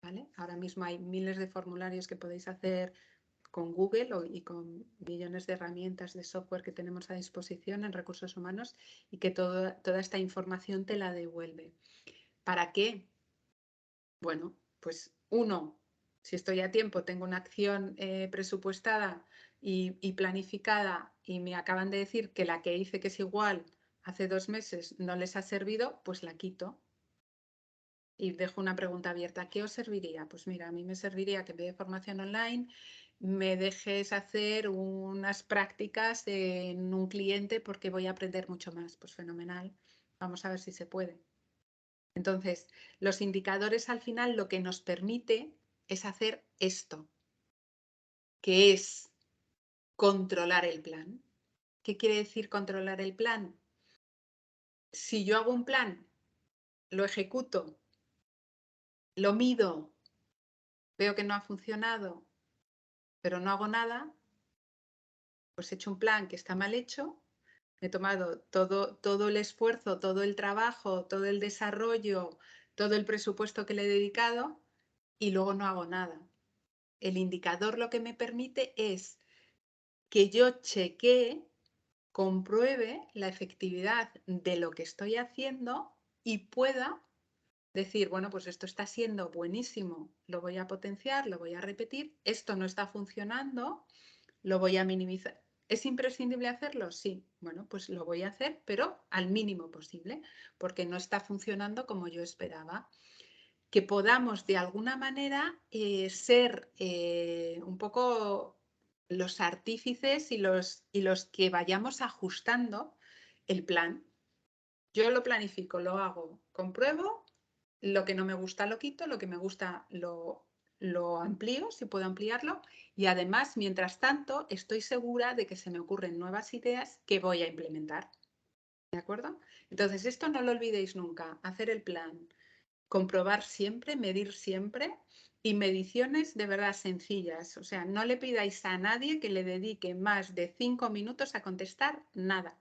¿Vale? Ahora mismo hay miles de formularios que podéis hacer con Google y con millones de herramientas de software que tenemos a disposición en recursos humanos y que toda esta información te la devuelve. ¿Para qué? Bueno, pues 1, si estoy a tiempo, tengo una acción presupuestada y planificada y me acaban de decir que la que hice que es igual hace 2 meses no les ha servido, pues la quito. Y dejo una pregunta abierta. ¿Qué os serviría? Pues mira, a mí me serviría que en vez de formación online me dejes hacer unas prácticas en un cliente porque voy a aprender mucho más. Pues fenomenal. Vamos a ver si se puede. Entonces, los indicadores al final lo que nos permite es hacer esto, que es controlar el plan. ¿Qué quiere decir controlar el plan? Si yo hago un plan, lo ejecuto, lo mido, veo que no ha funcionado, pero no hago nada, pues he hecho un plan que está mal hecho, he tomado todo el esfuerzo, todo el trabajo, todo el desarrollo, todo el presupuesto que le he dedicado y luego no hago nada. El indicador lo que me permite es que yo chequee, compruebe la efectividad de lo que estoy haciendo y pueda decir, bueno, pues esto está siendo buenísimo, lo voy a potenciar, lo voy a repetir, esto no está funcionando, lo voy a minimizar. ¿Es imprescindible hacerlo? Sí. Bueno, pues lo voy a hacer, pero al mínimo posible, porque no está funcionando como yo esperaba. Que podamos de alguna manera ser un poco los artífices y los que vayamos ajustando el plan. Yo lo planifico, lo hago, compruebo, lo que no me gusta lo quito, lo que me gusta lo amplío, si puedo ampliarlo, y además, mientras tanto, estoy segura de que se me ocurren nuevas ideas que voy a implementar. ¿De acuerdo? Entonces, esto no lo olvidéis nunca, hacer el plan, comprobar siempre, medir siempre y mediciones de verdad sencillas. O sea, no le pidáis a nadie que le dedique más de 5 minutos a contestar nada.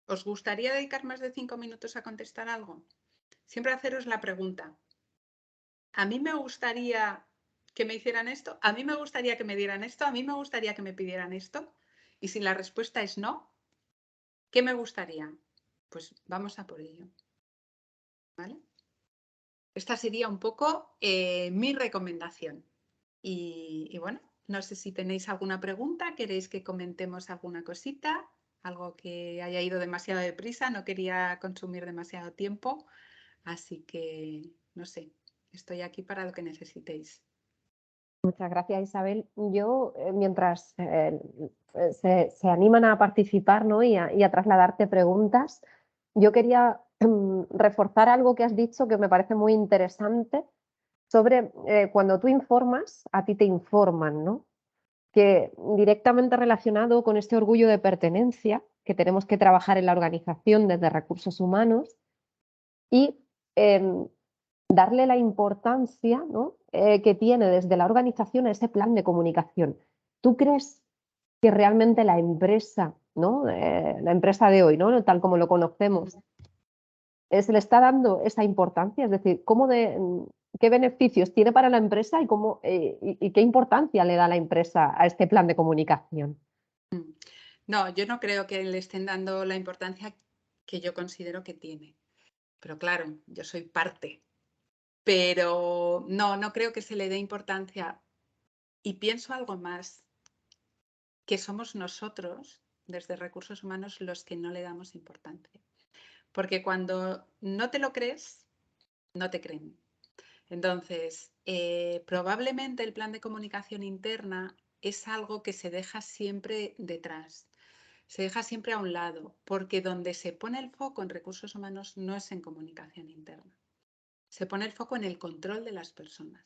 ¿Os gustaría dedicar más de 5 minutos a contestar algo? Siempre haceros la pregunta. A mí me gustaría que me hicieran esto, a mí me gustaría que me dieran esto, a mí me gustaría que me pidieran esto. Y si la respuesta es no, ¿qué me gustaría? Pues vamos a por ello. ¿Vale? Esta sería un poco mi recomendación. Y bueno, no sé si tenéis alguna pregunta, queréis que comentemos alguna cosita, algo que haya ido demasiado deprisa, no quería consumir demasiado tiempo, así que no sé, estoy aquí para lo que necesitéis. Muchas gracias, Isabel. Yo, mientras se animan a participar, ¿no? y a trasladarte preguntas, yo quería reforzar algo que has dicho que me parece muy interesante sobre cuando tú informas, a ti te informan, ¿no? Que directamente relacionado con este orgullo de pertenencia que tenemos que trabajar en la organización desde recursos humanos y darle la importancia, ¿no? Que tiene desde la organización a ese plan de comunicación. ¿Tú crees que realmente la empresa, ¿no? La empresa de hoy, ¿no? Tal como lo conocemos, se le está dando esa importancia? Es decir, ¿qué beneficios tiene para la empresa y qué importancia le da la empresa a este plan de comunicación? No, yo no creo que le estén dando la importancia que yo considero que tiene. Pero claro, yo soy parte. Pero no creo que se le dé importancia. Y pienso algo más. que somos nosotros, desde recursos humanos, los que no le damos importancia. Porque cuando no te lo crees, no te creen. Entonces, probablemente el plan de comunicación interna es algo que se deja siempre detrás, se deja siempre a un lado, porque donde se pone el foco en recursos humanos no es en comunicación interna. Se pone el foco en el control de las personas.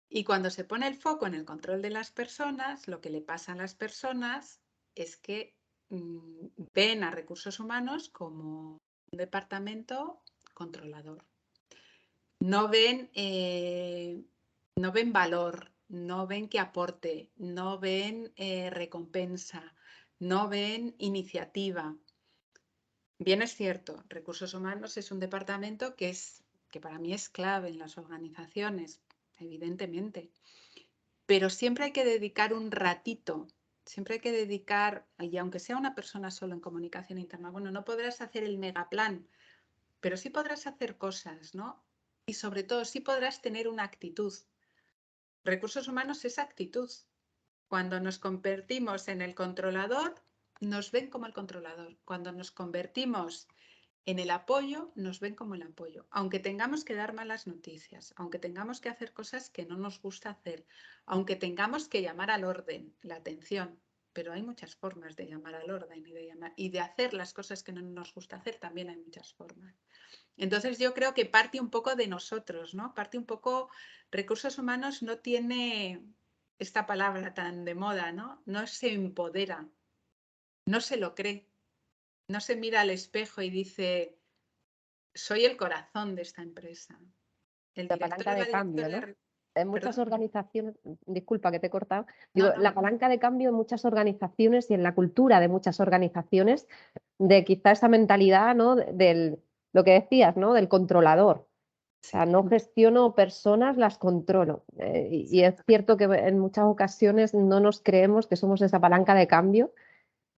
Y cuando se pone el foco en el control de las personas, lo que le pasa a las personas es que ven a recursos humanos como un departamento controlador. No ven valor, no ven que aporte, no ven recompensa, no ven iniciativa. Bien es cierto, recursos humanos es un departamento que para mí es clave en las organizaciones, evidentemente. Pero siempre hay que dedicar un ratito, siempre hay que dedicar, y aunque sea una persona solo en comunicación interna, bueno, no podrás hacer el megaplan, pero sí podrás hacer cosas, ¿no? Y sobre todo, sí podrás tener una actitud. Recursos humanos es actitud. Cuando nos convertimos en el controlador, nos ven como el controlador. Cuando nos convertimos en el apoyo, nos ven como el apoyo. Aunque tengamos que dar malas noticias, aunque tengamos que hacer cosas que no nos gusta hacer, aunque tengamos que llamar al orden, la atención, pero hay muchas formas de llamar al orden y de hacer las cosas que no nos gusta hacer, también hay muchas formas. Entonces yo creo que parte un poco de nosotros, ¿no? Parte un poco, recursos humanos no tiene esta palabra tan de moda, ¿no? No se empodera, no se lo cree, no se mira al espejo y dice, soy el corazón de esta empresa. El La director palanca o la de cambio, directora ¿no? En muchas ¿Perdón? organizaciones, disculpa que te he cortado, No, digo, no. la palanca de cambio en muchas organizaciones y en la cultura de muchas organizaciones, de quizá esa mentalidad, ¿no? Lo que decías, ¿no? Del controlador. O sea, no gestiono personas, las controlo. Y es cierto que en muchas ocasiones no nos creemos que somos esa palanca de cambio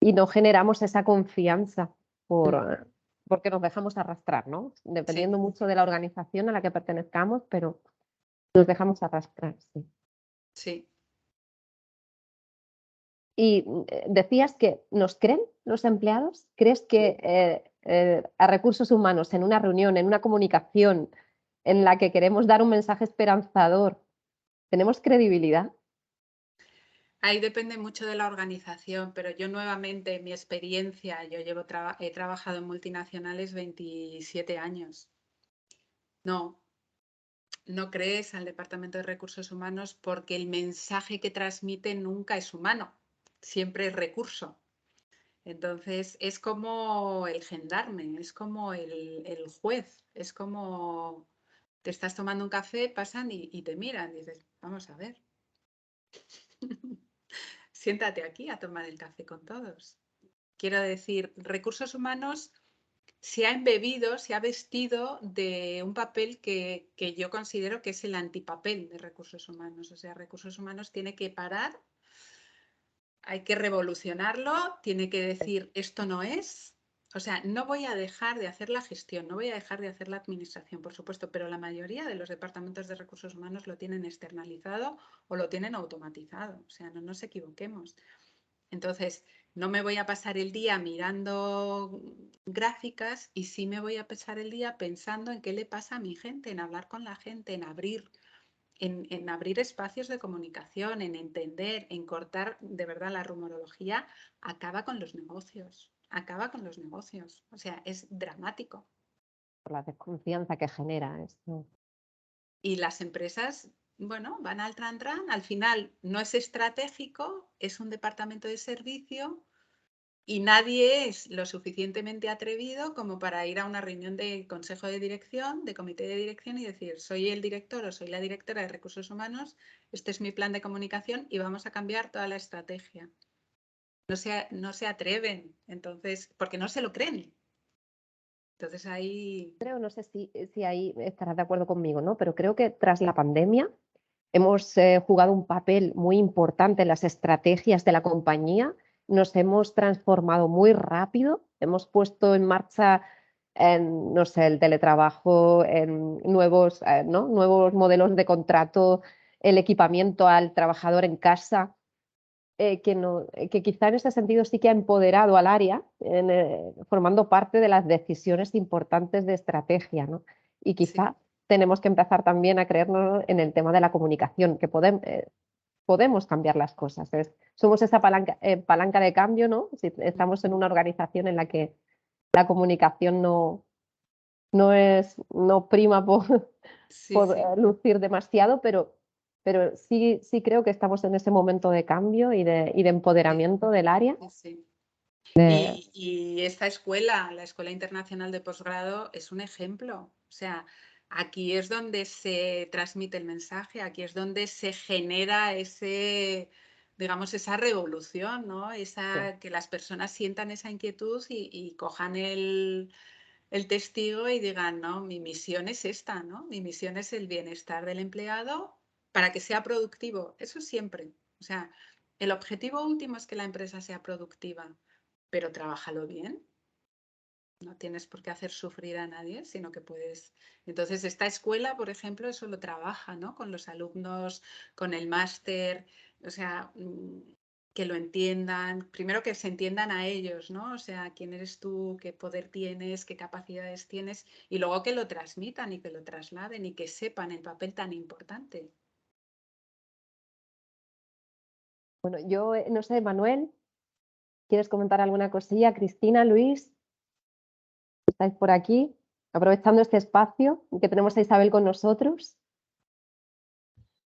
y no generamos esa confianza porque nos dejamos arrastrar, ¿no? Dependiendo mucho de la organización a la que pertenezcamos, pero nos dejamos arrastrar, sí. Sí. Y decías que ¿nos creen los empleados? ¿Crees que a recursos humanos en una reunión, en una comunicación en la que queremos dar un mensaje esperanzador, tenemos credibilidad? Ahí depende mucho de la organización, pero yo nuevamente, mi experiencia, yo he trabajado en multinacionales 27 años. No crees al Departamento de Recursos Humanos porque el mensaje que transmite nunca es humano, siempre es recurso. Entonces es como el gendarme, es como el juez, es como te estás tomando un café, pasan y te miran y dices, vamos a ver, siéntate aquí a tomar el café con todos. Quiero decir, recursos humanos se ha embebido, se ha vestido de un papel que yo considero que es el antipapel de recursos humanos. O sea, recursos humanos tiene que parar, hay que revolucionarlo, tiene que decir esto no es. O sea, no voy a dejar de hacer la gestión, no voy a dejar de hacer la administración, por supuesto, pero la mayoría de los departamentos de recursos humanos lo tienen externalizado o lo tienen automatizado. O sea, no nos equivoquemos. Entonces, no me voy a pasar el día mirando gráficas y sí me voy a pasar el día pensando en qué le pasa a mi gente, en hablar con la gente, en abrir espacios de comunicación, en entender, en cortar, de verdad, la rumorología acaba con los negocios, acaba con los negocios. O sea, es dramático. Por la desconfianza que genera esto. Y las empresas, bueno, van al tran, al final no es estratégico, es un departamento de servicio y nadie es lo suficientemente atrevido como para ir a una reunión de consejo de dirección, de comité de dirección y decir, soy el director o soy la directora de recursos humanos, este es mi plan de comunicación y vamos a cambiar toda la estrategia. No se atreven, entonces, porque no se lo creen. Entonces ahí... Creo, no sé si ahí estarás de acuerdo conmigo, ¿no? Pero creo que tras la pandemia hemos jugado un papel muy importante en las estrategias de la compañía, nos hemos transformado muy rápido, hemos puesto en marcha, no sé, el teletrabajo, en nuevos modelos de contrato, el equipamiento al trabajador en casa. que quizá en ese sentido sí que ha empoderado al área, formando parte de las decisiones importantes de estrategia, ¿no? Y quizá tenemos que empezar también a creernos en el tema de la comunicación, que podemos cambiar las cosas. Somos esa palanca de cambio, ¿no? Si estamos en una organización en la que la comunicación no prima por lucir demasiado, pero sí creo que estamos en ese momento de cambio y de empoderamiento del área. Y esta escuela, la Escuela Internacional de Posgrado, es un ejemplo. O sea, aquí es donde se transmite el mensaje, aquí es donde se genera digamos, esa revolución, ¿no? Que las personas sientan esa inquietud y cojan el testigo y digan, no, mi misión es esta, ¿no? Mi misión es el bienestar del empleado para que sea productivo. Eso siempre. O sea, el objetivo último es que la empresa sea productiva, pero trabájalo bien. No tienes por qué hacer sufrir a nadie, sino que puedes... Entonces, esta escuela, por ejemplo, eso lo trabaja, ¿no? Con los alumnos, con el máster, o sea, que lo entiendan, primero que se entiendan a ellos, ¿no? O sea, quién eres tú, qué poder tienes, qué capacidades tienes, y luego que lo transmitan y que lo trasladen y que sepan el papel tan importante. Bueno, yo no sé, Manuel, ¿quieres comentar alguna cosilla? Cristina, Luis, ¿estáis por aquí? Aprovechando este espacio que tenemos a Isabel con nosotros.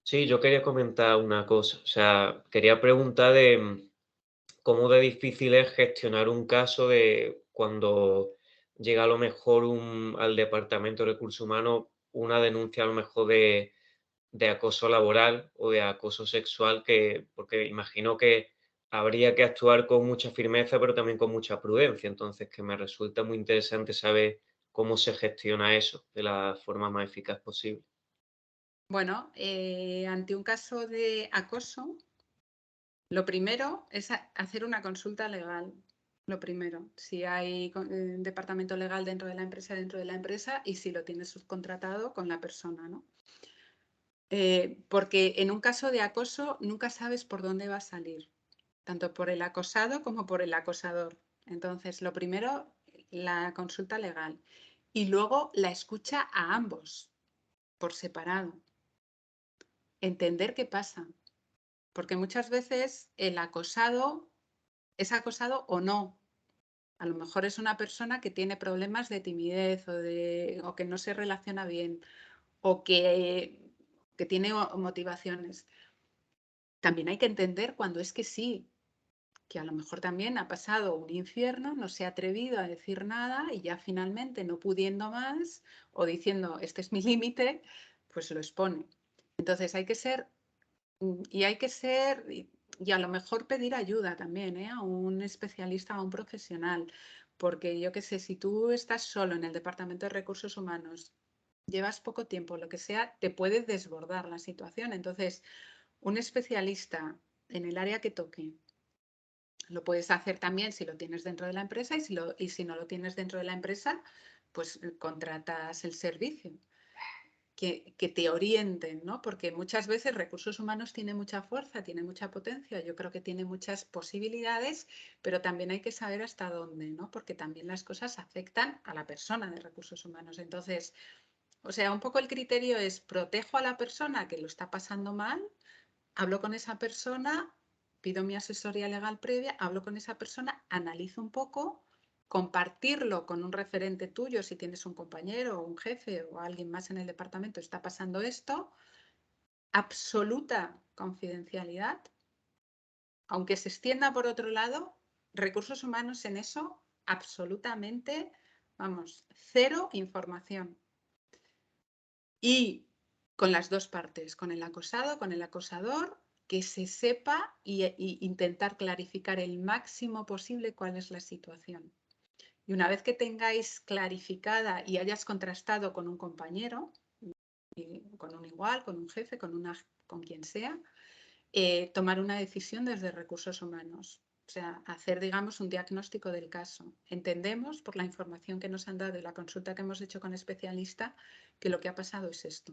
Sí, yo quería comentar una cosa. O sea, quería preguntar de cómo de difícil es gestionar un caso de cuando llega a lo mejor al Departamento de Recursos Humanos una denuncia a lo mejor de acoso laboral o de acoso sexual, porque imagino que habría que actuar con mucha firmeza, pero también con mucha prudencia. Entonces, que me resulta muy interesante saber cómo se gestiona eso de la forma más eficaz posible. Bueno, ante un caso de acoso, lo primero es hacer una consulta legal. Lo primero, si hay departamento legal dentro de la empresa, y si lo tienes subcontratado con la persona, ¿no? Porque en un caso de acoso nunca sabes por dónde va a salir, tanto por el acosado como por el acosador. Entonces, lo primero, la consulta legal. Y luego la escucha a ambos, por separado. Entender qué pasa. Porque muchas veces el acosado es acosado o no. A lo mejor es una persona que tiene problemas de timidez o que no se relaciona bien o que tiene motivaciones. También hay que entender cuando es que sí, que a lo mejor también ha pasado un infierno, no se ha atrevido a decir nada y ya finalmente no pudiendo más o diciendo este es mi límite, pues lo expone. Entonces hay que ser y a lo mejor pedir ayuda también, a un especialista, a un profesional, porque yo qué sé, si tú estás solo en el Departamento de Recursos Humanos, llevas poco tiempo, lo que sea, te puede desbordar la situación. Entonces, un especialista en el área que toque, lo puedes hacer también si lo tienes dentro de la empresa y si no lo tienes dentro de la empresa, pues contratas el servicio. Que te orienten, ¿no? Porque muchas veces recursos humanos tiene mucha fuerza, tiene mucha potencia, yo creo que tiene muchas posibilidades, pero también hay que saber hasta dónde, ¿no? Porque también las cosas afectan a la persona de recursos humanos. Entonces, o sea, un poco el criterio es protejo a la persona que lo está pasando mal, hablo con esa persona, pido mi asesoría legal previa, hablo con esa persona, analizo un poco, compartirlo con un referente tuyo, si tienes un compañero o un jefe o alguien más en el departamento, está pasando esto, absoluta confidencialidad, aunque se extienda por otro lado, recursos humanos en eso, absolutamente, vamos, cero información. Y con las dos partes, con el acosado, con el acosador, que se sepa y intentar clarificar el máximo posible cuál es la situación. Y una vez que tengáis clarificada y hayas contrastado con un compañero, con un igual, con un jefe, con quien sea, tomar una decisión desde recursos humanos. O sea, hacer, digamos, un diagnóstico del caso. Entendemos, por la información que nos han dado y la consulta que hemos hecho con especialista, que lo que ha pasado es esto.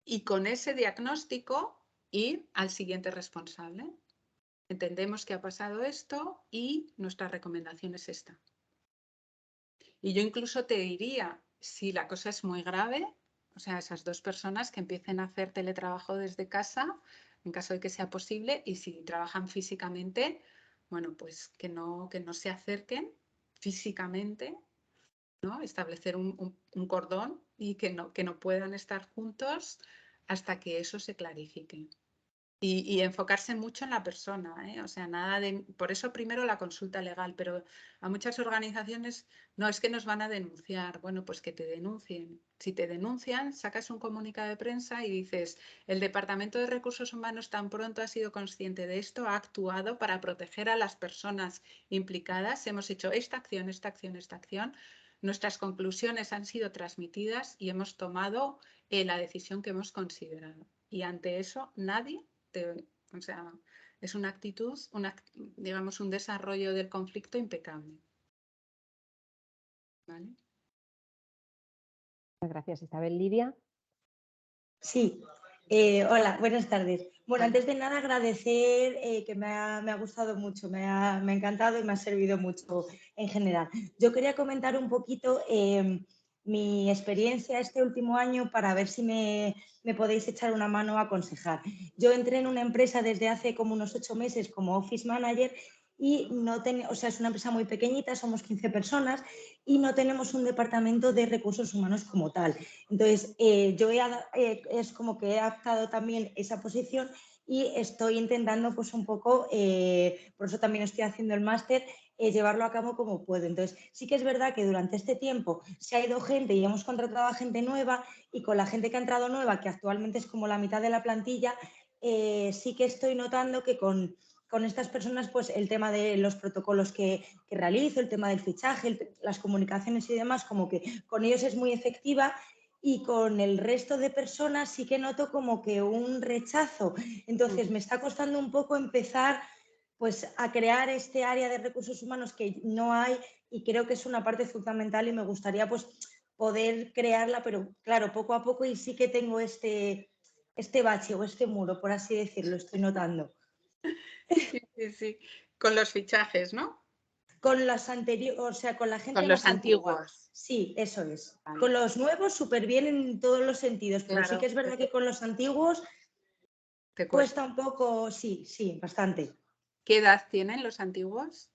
Y con ese diagnóstico ir al siguiente responsable. entendemos que ha pasado esto y nuestra recomendación es esta. Y yo incluso te diría, si la cosa es muy grave, o sea, esas dos personas que empiecen a hacer teletrabajo desde casa, en caso de que sea posible, y si trabajan físicamente, bueno, pues que no se acerquen físicamente, ¿no? Establecer un cordón y que no puedan estar juntos hasta que eso se clarifique. Y enfocarse mucho en la persona, ¿eh? O sea, nada de... Por eso primero la consulta legal, pero a muchas organizaciones no es que nos van a denunciar. Bueno, pues que te denuncien. Si te denuncian, sacas un comunicado de prensa y dices, el Departamento de Recursos Humanos tan pronto ha sido consciente de esto, ha actuado para proteger a las personas implicadas, hemos hecho esta acción, esta acción, esta acción. Nuestras conclusiones han sido transmitidas y hemos tomado la decisión que hemos considerado. Y ante eso, nadie... O sea, es una actitud, digamos, un desarrollo del conflicto impecable. ¿Vale? Muchas gracias, Isabel. Lidia. Sí, hola, buenas tardes. Bueno, antes de nada agradecer que me ha gustado mucho, me ha encantado y me ha servido mucho en general. Yo quería comentar un poquito mi experiencia este último año para ver si me podéis echar una mano a aconsejar. Yo entré en una empresa desde hace como unos 8 meses como Office Manager y no tengo, o sea, es una empresa muy pequeñita, somos 15 personas y no tenemos un departamento de recursos humanos como tal. Entonces, yo es como que he adaptado también esa posición y estoy intentando pues un poco, por eso también estoy haciendo el máster, llevarlo a cabo como puedo. Entonces, sí que es verdad que durante este tiempo se ha ido gente y hemos contratado a gente nueva y con la gente que ha entrado nueva, que actualmente es como la mitad de la plantilla, sí que estoy notando que con estas personas, pues el tema de los protocolos que realizo, el tema del fichaje, las comunicaciones y demás, como que con ellos es muy efectiva y con el resto de personas sí que noto como que un rechazo. Entonces me está costando un poco empezar pues a crear este área de recursos humanos que no hay y creo que es una parte fundamental y me gustaría pues poder crearla, pero claro, poco a poco y sí que tengo este bache o este muro, por así decirlo, estoy notando. Sí. Con los fichajes, ¿no? Con las anteriores, o sea, con la gente con los más antigua. antiguos. Sí, eso es. Vale. Con los nuevos súper bien en todos los sentidos, pero Claro. sí que es verdad que con los antiguos Te cuesta un poco, sí, bastante. ¿Qué edad tienen los antiguos?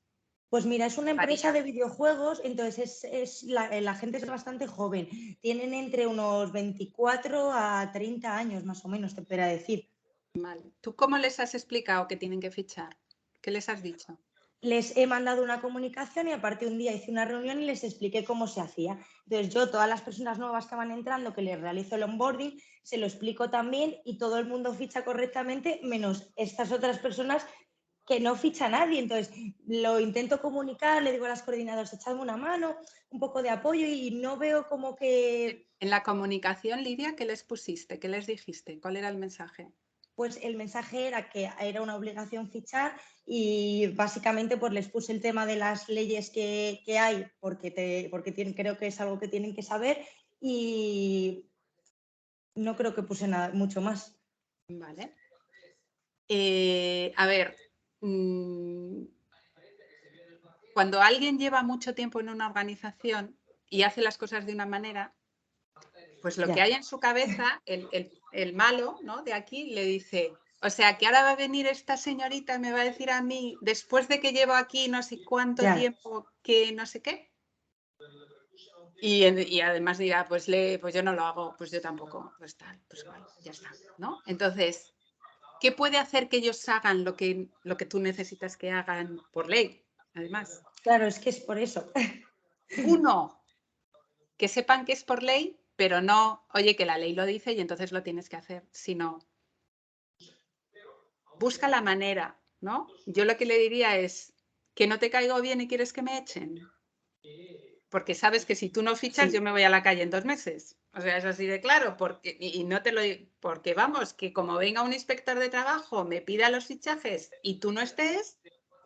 Pues mira, es una empresa de videojuegos, entonces la gente es bastante joven. Tienen entre unos 24 a 30 años más o menos, te podría decir. Vale. ¿Tú cómo les has explicado que tienen que fichar? ¿Qué les has dicho? Les he mandado una comunicación y aparte un día hice una reunión y les expliqué cómo se hacía. Entonces yo, todas las personas nuevas que van entrando, que les realizo el onboarding, se lo explico también y todo el mundo ficha correctamente, menos estas otras personas que no ficha nadie. Entonces lo intento comunicar, le digo a las coordinadoras, echadme una mano, un poco de apoyo y no veo como que... En la comunicación, Lidia, ¿qué les pusiste? ¿Qué les dijiste? ¿Cuál era el mensaje? Pues el mensaje era que era una obligación fichar y básicamente pues les puse el tema de las leyes que hay porque creo que es algo que tienen que saber y no creo que puse nada, mucho más. Vale. A ver, cuando alguien lleva mucho tiempo en una organización y hace las cosas de una manera, pues lo que hay en su cabeza, el malo, ¿no? De aquí le dice, o sea, que ahora va a venir esta señorita y me va a decir a mí, después de que llevo aquí no sé cuánto tiempo, que no sé qué. Y además dirá, pues yo no lo hago, pues yo tampoco, pues tal, pues vale, ya está, ¿no? Entonces, ¿qué puede hacer que ellos hagan lo que tú necesitas que hagan por ley? Además. Claro, es que es por eso. Uno, que sepan que es por ley, pero no, oye, que la ley lo dice y entonces lo tienes que hacer, sino busca la manera, ¿no? Yo lo que le diría es que no te caigo bien y quieres que me echen. Porque sabes que si tú no fichas, yo me voy a la calle en 2 meses. O sea, es así de claro, porque, y no te lo digo, porque vamos, que como venga un inspector de trabajo, me pida los fichajes y tú no estés,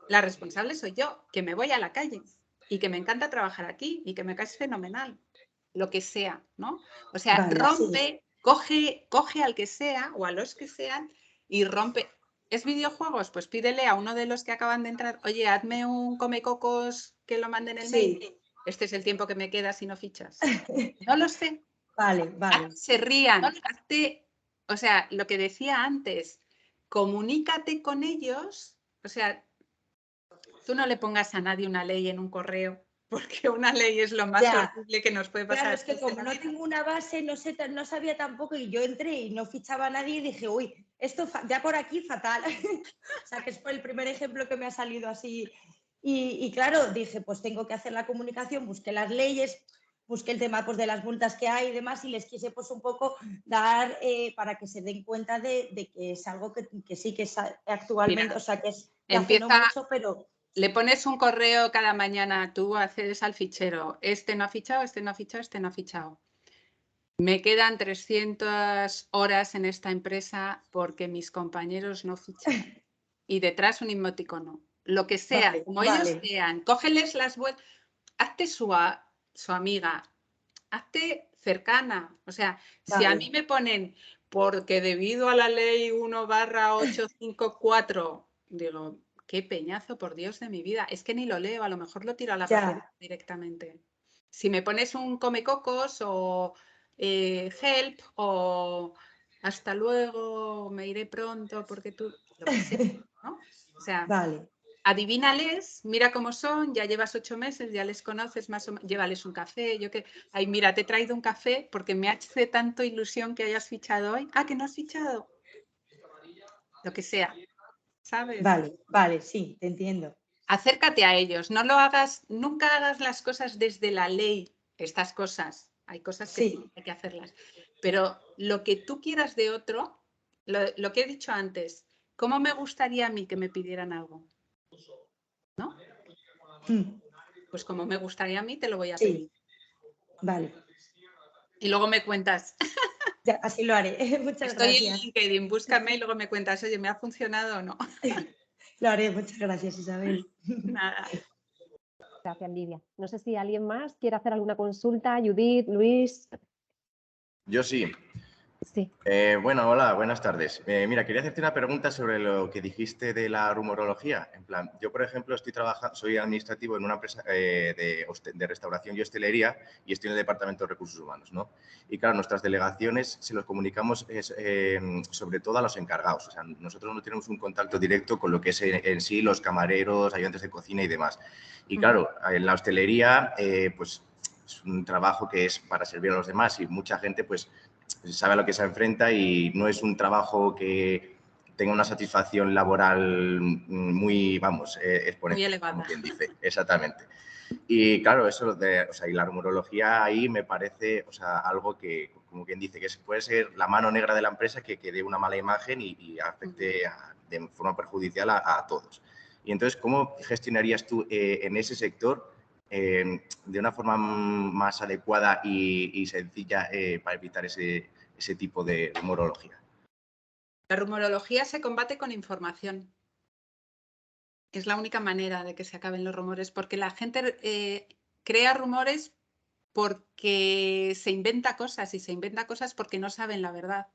la responsable soy yo, que me voy a la calle y que me encanta trabajar aquí y que me caes fenomenal, lo que sea, ¿no? O sea, vale, rompe, coge al que sea o a los que sean y rompe. ¿Es videojuegos? Pues pídele a uno de los que acaban de entrar, oye, hazme un comecocos que lo manden en el mail. Sí. Este es el tiempo que me queda si no fichas. No lo sé. Vale, vale. Se rían. O sea, lo que decía antes, comunícate con ellos. O sea, tú no le pongas a nadie una ley en un correo, porque una ley es lo más Ya. horrible que nos puede pasar. Claro, es que como no tengo una base, no sabía tampoco, y yo entré y no fichaba a nadie y dije, uy, esto ya por aquí fatal. O sea, que es el primer ejemplo que me ha salido así. Y claro, dije, pues tengo que hacer la comunicación, busqué las leyes, busqué el tema pues, de las multas que hay y demás, y les quise pues un poco dar para que se den cuenta de que es algo que sí que es actualmente, Mira, o sea, que es que hace no mucho, pero... Le pones un correo cada mañana, tú accedes al fichero, este no ha fichado, este no ha fichado, este no ha fichado. Me quedan 300 horas en esta empresa porque mis compañeros no fichan. Y detrás un emoticono. Lo que sea, Vale, como vale. ellos sean, cógeles las vueltas, hazte su amiga, hazte cercana. O sea, si a Vale. mí me ponen porque debido a la ley 1/854, digo, qué peñazo, por Dios de mi vida. Es que ni lo leo, a lo mejor lo tiro a la Ya. papelera directamente. Si me pones un comecocos o help o hasta luego, me iré pronto porque tú, lo que sea, ¿no? O sea, Vale. adivínales, mira cómo son, ya llevas 8 meses, ya les conoces más o menos, llévales un café, ay, mira, te he traído un café porque me hace tanto ilusión que hayas fichado hoy. Ah, que no has fichado. Lo que sea, ¿sabes? Vale, vale, sí, te entiendo. Acércate a ellos, no lo hagas, nunca hagas las cosas desde la ley, estas cosas, hay cosas que sí hay que hacerlas, pero lo que tú quieras de otro, lo que he dicho antes, ¿cómo me gustaría a mí que me pidieran algo? ¿No? Pues como me gustaría a mí, te lo voy a pedir. Vale. Y luego me cuentas. Ya, así lo haré. Muchas Estoy gracias. en LinkedIn, búscame y luego me cuentas, oye, ¿me ha funcionado o no? Lo haré, muchas gracias, Isabel. Nada. Gracias, Lidia. No sé si alguien más quiere hacer alguna consulta. Judith, Luis. Yo sí. Sí. Bueno, hola, buenas tardes. Mira, quería hacerte una pregunta sobre lo que dijiste de la rumorología. En plan, yo, por ejemplo, soy administrativo en una empresa de restauración y hostelería y estoy en el Departamento de Recursos Humanos, ¿no? Y claro, nuestras delegaciones se los comunicamos sobre todo a los encargados. O sea, nosotros no tenemos un contacto directo con lo que es en sí los camareros, ayudantes de cocina y demás. Y claro, en la hostelería, pues es un trabajo que es para servir a los demás y mucha gente, pues, sabe a lo que se enfrenta y no es un trabajo que tenga una satisfacción laboral muy, vamos, exponencial, muy elevada, como quien dice. Exactamente. Y claro, eso y la rumorología ahí me parece, algo que, como quien dice, que puede ser la mano negra de la empresa que dé una mala imagen y afecte de forma perjudicial a todos. Y entonces, ¿cómo gestionarías tú en ese sector de una forma más adecuada y sencilla para evitar ese tipo de rumorología? La rumorología se combate con información. Es la única manera de que se acaben los rumores, porque la gente crea rumores porque se inventa cosas y se inventa cosas porque no saben la verdad.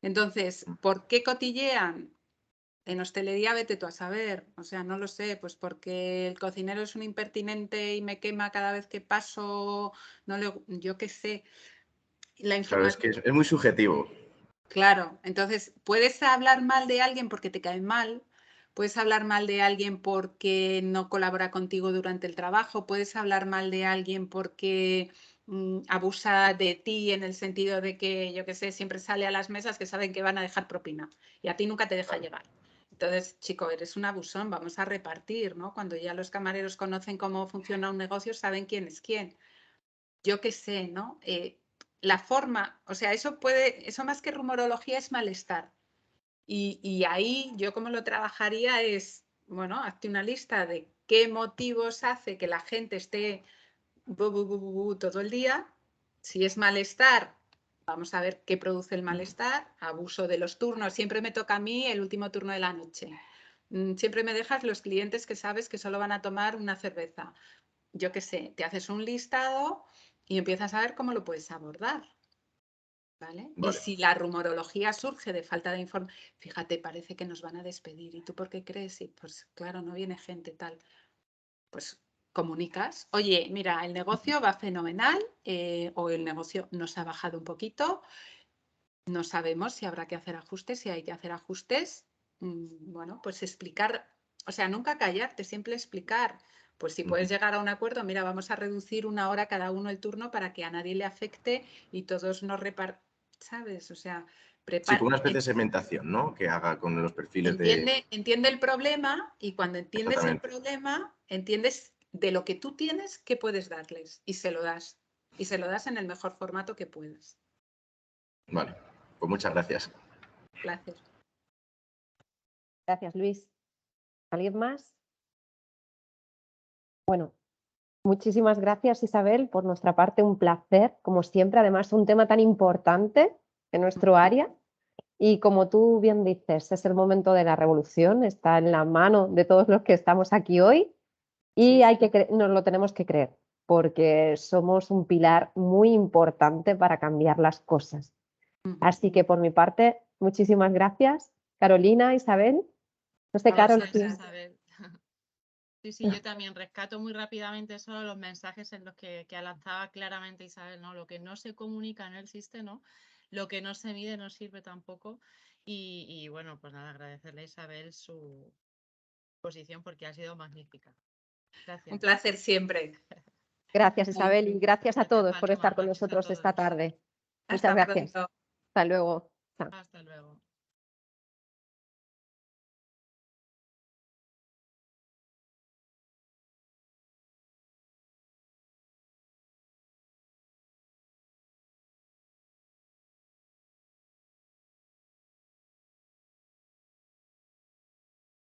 Entonces, ¿por qué cotillean? En hostelería vete tú a saber, o sea, no lo sé, pues porque el cocinero es un impertinente y me quema cada vez que paso, yo qué sé. La Claro, es que es muy subjetivo. Claro, entonces puedes hablar mal de alguien porque te cae mal, puedes hablar mal de alguien porque no colabora contigo durante el trabajo, puedes hablar mal de alguien porque abusa de ti en el sentido de que, yo qué sé, siempre sale a las mesas que saben que van a dejar propina y a ti nunca te deja llegar. Entonces, chico, eres un abusón, vamos a repartir, ¿no? Cuando ya los camareros conocen cómo funciona un negocio, saben quién es quién. Yo qué sé, ¿no? La forma, o sea, eso más que rumorología es malestar. Y ahí yo como lo trabajaría es, bueno, hazte una lista de qué motivos hace que la gente esté todo el día. Si es malestar, vamos a ver qué produce el malestar. Abuso de los turnos, siempre me toca a mí el último turno de la noche. Siempre me dejas los clientes que sabes que solo van a tomar una cerveza. Yo qué sé, te haces un listado y empiezas a ver cómo lo puedes abordar. ¿Vale? Y Vale. si la rumorología surge de falta de información, fíjate, parece que nos van a despedir. ¿Y tú por qué crees? Y pues claro, no viene gente tal. Pues comunicas, oye, mira, el negocio va fenomenal o el negocio nos ha bajado un poquito, no sabemos si habrá que hacer ajustes, si hay que hacer ajustes. Bueno, pues explicar, o sea, nunca callarte, siempre explicar. Pues si puedes llegar a un acuerdo, mira, vamos a reducir 1 hora cada uno el turno para que a nadie le afecte y todos nos repartan, ¿sabes? O sea, Sí, como una especie de segmentación, ¿no? Que haga con los perfiles entiende el problema y cuando entiendes el Exactamente. problema, entiendes de lo que tú tienes, qué puedes darles y se lo das. Y se lo das en el mejor formato que puedas. Vale, pues muchas gracias. Placer. Gracias, Luis. ¿Alguien más? Bueno, muchísimas gracias, Isabel. Por nuestra parte, un placer, como siempre. Además, un tema tan importante en nuestro área. Y como tú bien dices, es el momento de la revolución, está en la mano de todos los que estamos aquí hoy y nos lo tenemos que creer, porque somos un pilar muy importante para cambiar las cosas. Así que por mi parte, muchísimas gracias, Carolina, Isabel. No sé, Carol. Isabel. Sí, yo también rescato muy rápidamente solo los mensajes en los que lanzaba claramente Isabel, ¿no? Lo que no se comunica no existe, ¿no? Lo que no se mide no sirve tampoco. Y bueno, pues nada, agradecerle a Isabel su posición porque ha sido magnífica. Gracias. Un placer siempre. Gracias, Isabel, y gracias a todos por estar con nosotros esta tarde. Muchas gracias. Hasta luego. Hasta luego.